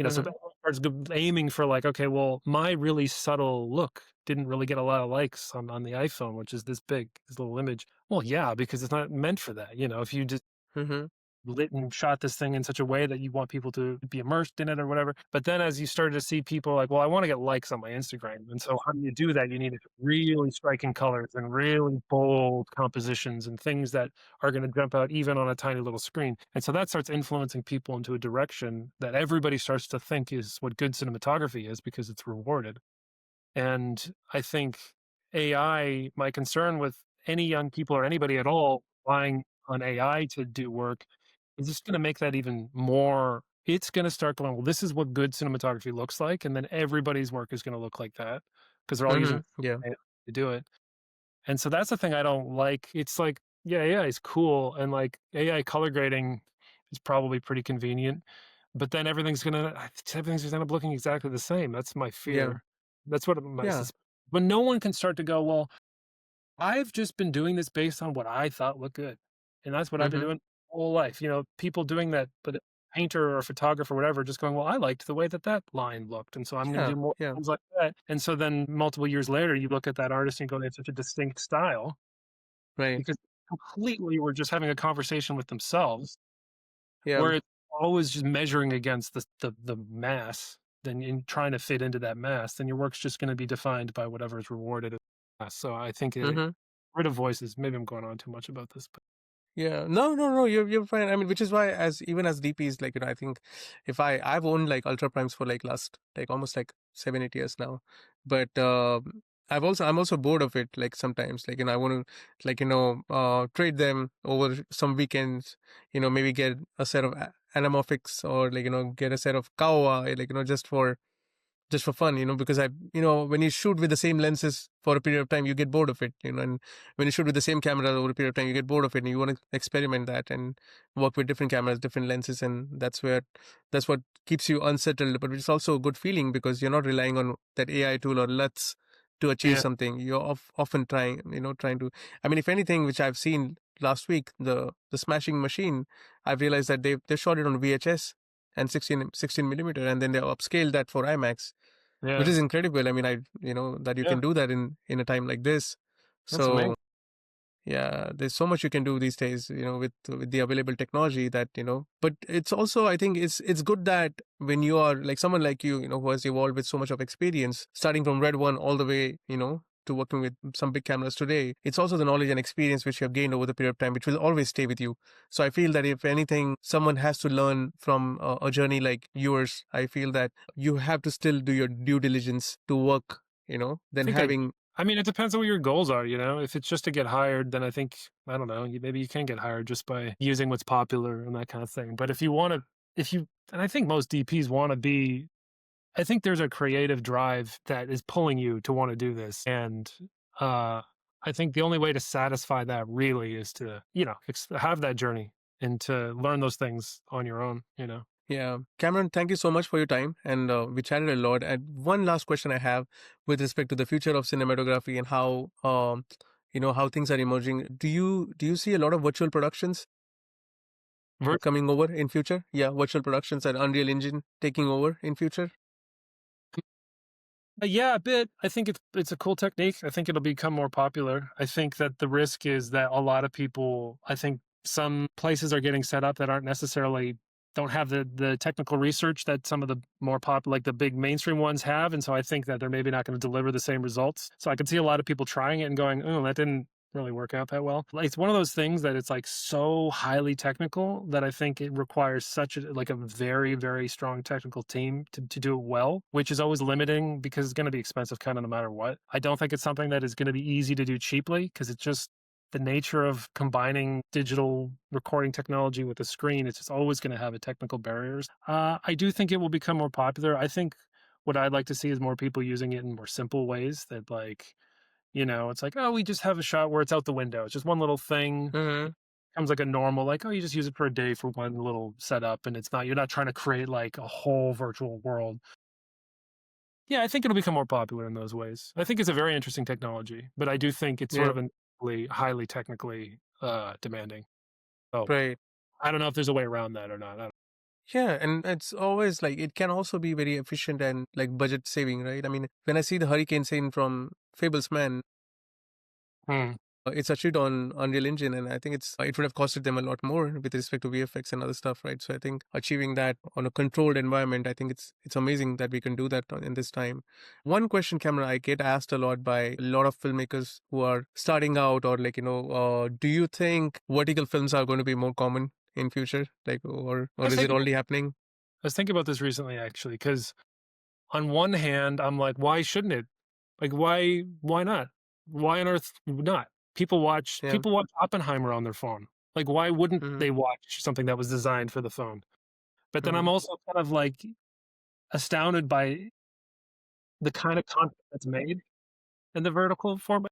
So Mm-hmm. that starts aiming for like, okay, well, my really subtle look didn't really get a lot of likes on the iPhone, which is this big, this little image. Well, yeah, because it's not meant for that. If you just Mm-hmm. lit and shot this thing in such a way that you want people to be immersed in it or whatever. But then as you started to see people like, well, I want to get likes on my Instagram. And so how do you do that? You need really striking colors and really bold compositions and things that are going to jump out even on a tiny little screen. And so that starts influencing people into a direction that everybody starts to think is what good cinematography is because it's rewarded. And I think my concern with any young people or anybody at all relying on AI to do work is just going to make that even more. It's going to start going, well, this is what good cinematography looks like. And then everybody's work is going to look like that because they're all using Mm-hmm. Yeah. AI to do it. And so that's the thing I don't like. It's like, yeah, AI is cool, and like AI color grading is probably pretty convenient, but then everything's gonna end up looking exactly the same. That's my Yeah. fear. That's what my Yeah. when no one can start to go, well, I've just been doing this based on what I thought looked good, and that's what I've been Mm-hmm. doing my whole life. You know, people doing that, but a painter or a photographer or whatever, just going, "Well, I liked the way that that line looked, and so I'm gonna Yeah. do more Yeah. things like that." And so then multiple years later, you look at that artist and go, "They have such a distinct style," Right. because completely were just having a conversation with themselves, Yeah. where it's always just measuring against the mass, then in trying to fit into that mass, then your work's just gonna be defined by whatever is rewarded. So I think, Mm-hmm. rid of voices. Maybe I'm going on too much about this, but Yeah, no, no, no, you're fine. I mean, which is why, as even as DPs, like, I think if I've owned like Ultra Primes for like last like almost like 7 8 years now, but I'm also bored of it. Like sometimes, like, I want to like, trade them over some weekends. Maybe get a set of anamorphics, or like, get a set of Kawa, like, just for fun, because when you shoot with the same lenses for a period of time, you get bored of it, and when you shoot with the same camera over a period of time, you get bored of it, and you want to experiment that and work with different cameras, different lenses, and that's what keeps you unsettled. But it's also a good feeling because you're not relying on that AI tool or LUTs to achieve yeah, something. You're often trying to. I mean, if anything, which I've seen last week, the Smashing Machine, I've realized that they shot it on VHS and 16 millimeter, and then they upscaled that for IMAX, which yeah, is incredible. I mean, that you yeah. can do that in a time like this. That's So amazing. yeah, there's so much you can do these days, with the available technology that, but it's also, I think it's good that when you are like someone like you, who has evolved with so much of experience, starting from Red One all the way, to working with some big cameras today, it's also the knowledge and experience which you have gained over the period of time, which will always stay with you. So I feel that if anything, someone has to learn from a journey like yours, I feel that you have to still do your due diligence to work, I then think I do. having. I mean, it depends on what your goals are, you know? If it's just to get hired, then I think, I don't know, maybe you can get hired just by using what's popular and that kind of thing. But if you want to, if you, and I think most DPs want to be, I think there's a creative drive that is pulling you to want to do this. And uh, I think the only way to satisfy that really is to, have that journey and to learn those things on your own, you know? Yeah. Cameron, thank you so much for your time. And we chatted a lot. And one last question I have with respect to the future of cinematography and how, how things are emerging. Do you see a lot of virtual productions coming over in future? Yeah, virtual productions and Unreal Engine taking over in future. Yeah, a bit. I think it's a cool technique. I think it'll become more popular. I think that the risk is that a lot of people, I think some places are getting set up that aren't necessarily don't have the technical research that some of the more pop like the big mainstream ones have. And so I think that they're maybe not going to deliver the same results. So I could see a lot of people trying it and going, oh, that didn't really work out that well. Like, it's one of those things that it's like so highly technical that I think it requires such a very, very strong technical team to do it well, which is always limiting because it's going to be expensive kind of no matter what. I don't think it's something that is going to be easy to do cheaply because it's just the nature of combining digital recording technology with a screen. It's just always going to have a technical barriers. I do think it will become more popular. I think what I'd like to see is more people using it in more simple ways that like, it's like, oh, we just have a shot where it's out the window. It's just one little thing. Mm-hmm. Becomes like a normal, like, oh, you just use it for a day for one little setup, and you're not trying to create like a whole virtual world. Yeah, I think it'll become more popular in those ways. I think it's a very interesting technology, but I do think it's sort Yeah. of an highly technically demanding. So Right. I don't know if there's a way around that or not. I don't. Yeah, and it's always like it can also be very efficient and like budget saving, right? I mean, when I see the hurricane scene from Fables Man, Hmm. it's achieved on Unreal Engine, and I think it would have costed them a lot more with respect to VFX and other stuff, right? So I think achieving that on a controlled environment, I think it's amazing that we can do that in this time. One question, Cameron, I get asked a lot by a lot of filmmakers who are starting out, or like, do you think vertical films are going to be more common in future, like, I or was is it thinking, already happening? I was thinking about this recently actually, because on one hand, I'm like, why shouldn't it? Like, why not? Why on earth not? Yeah. People watch Oppenheimer on their phone. Like, why wouldn't Mm-hmm. they watch something that was designed for the phone? But then Mm-hmm. I'm also kind of like astounded by the kind of content that's made in the vertical format.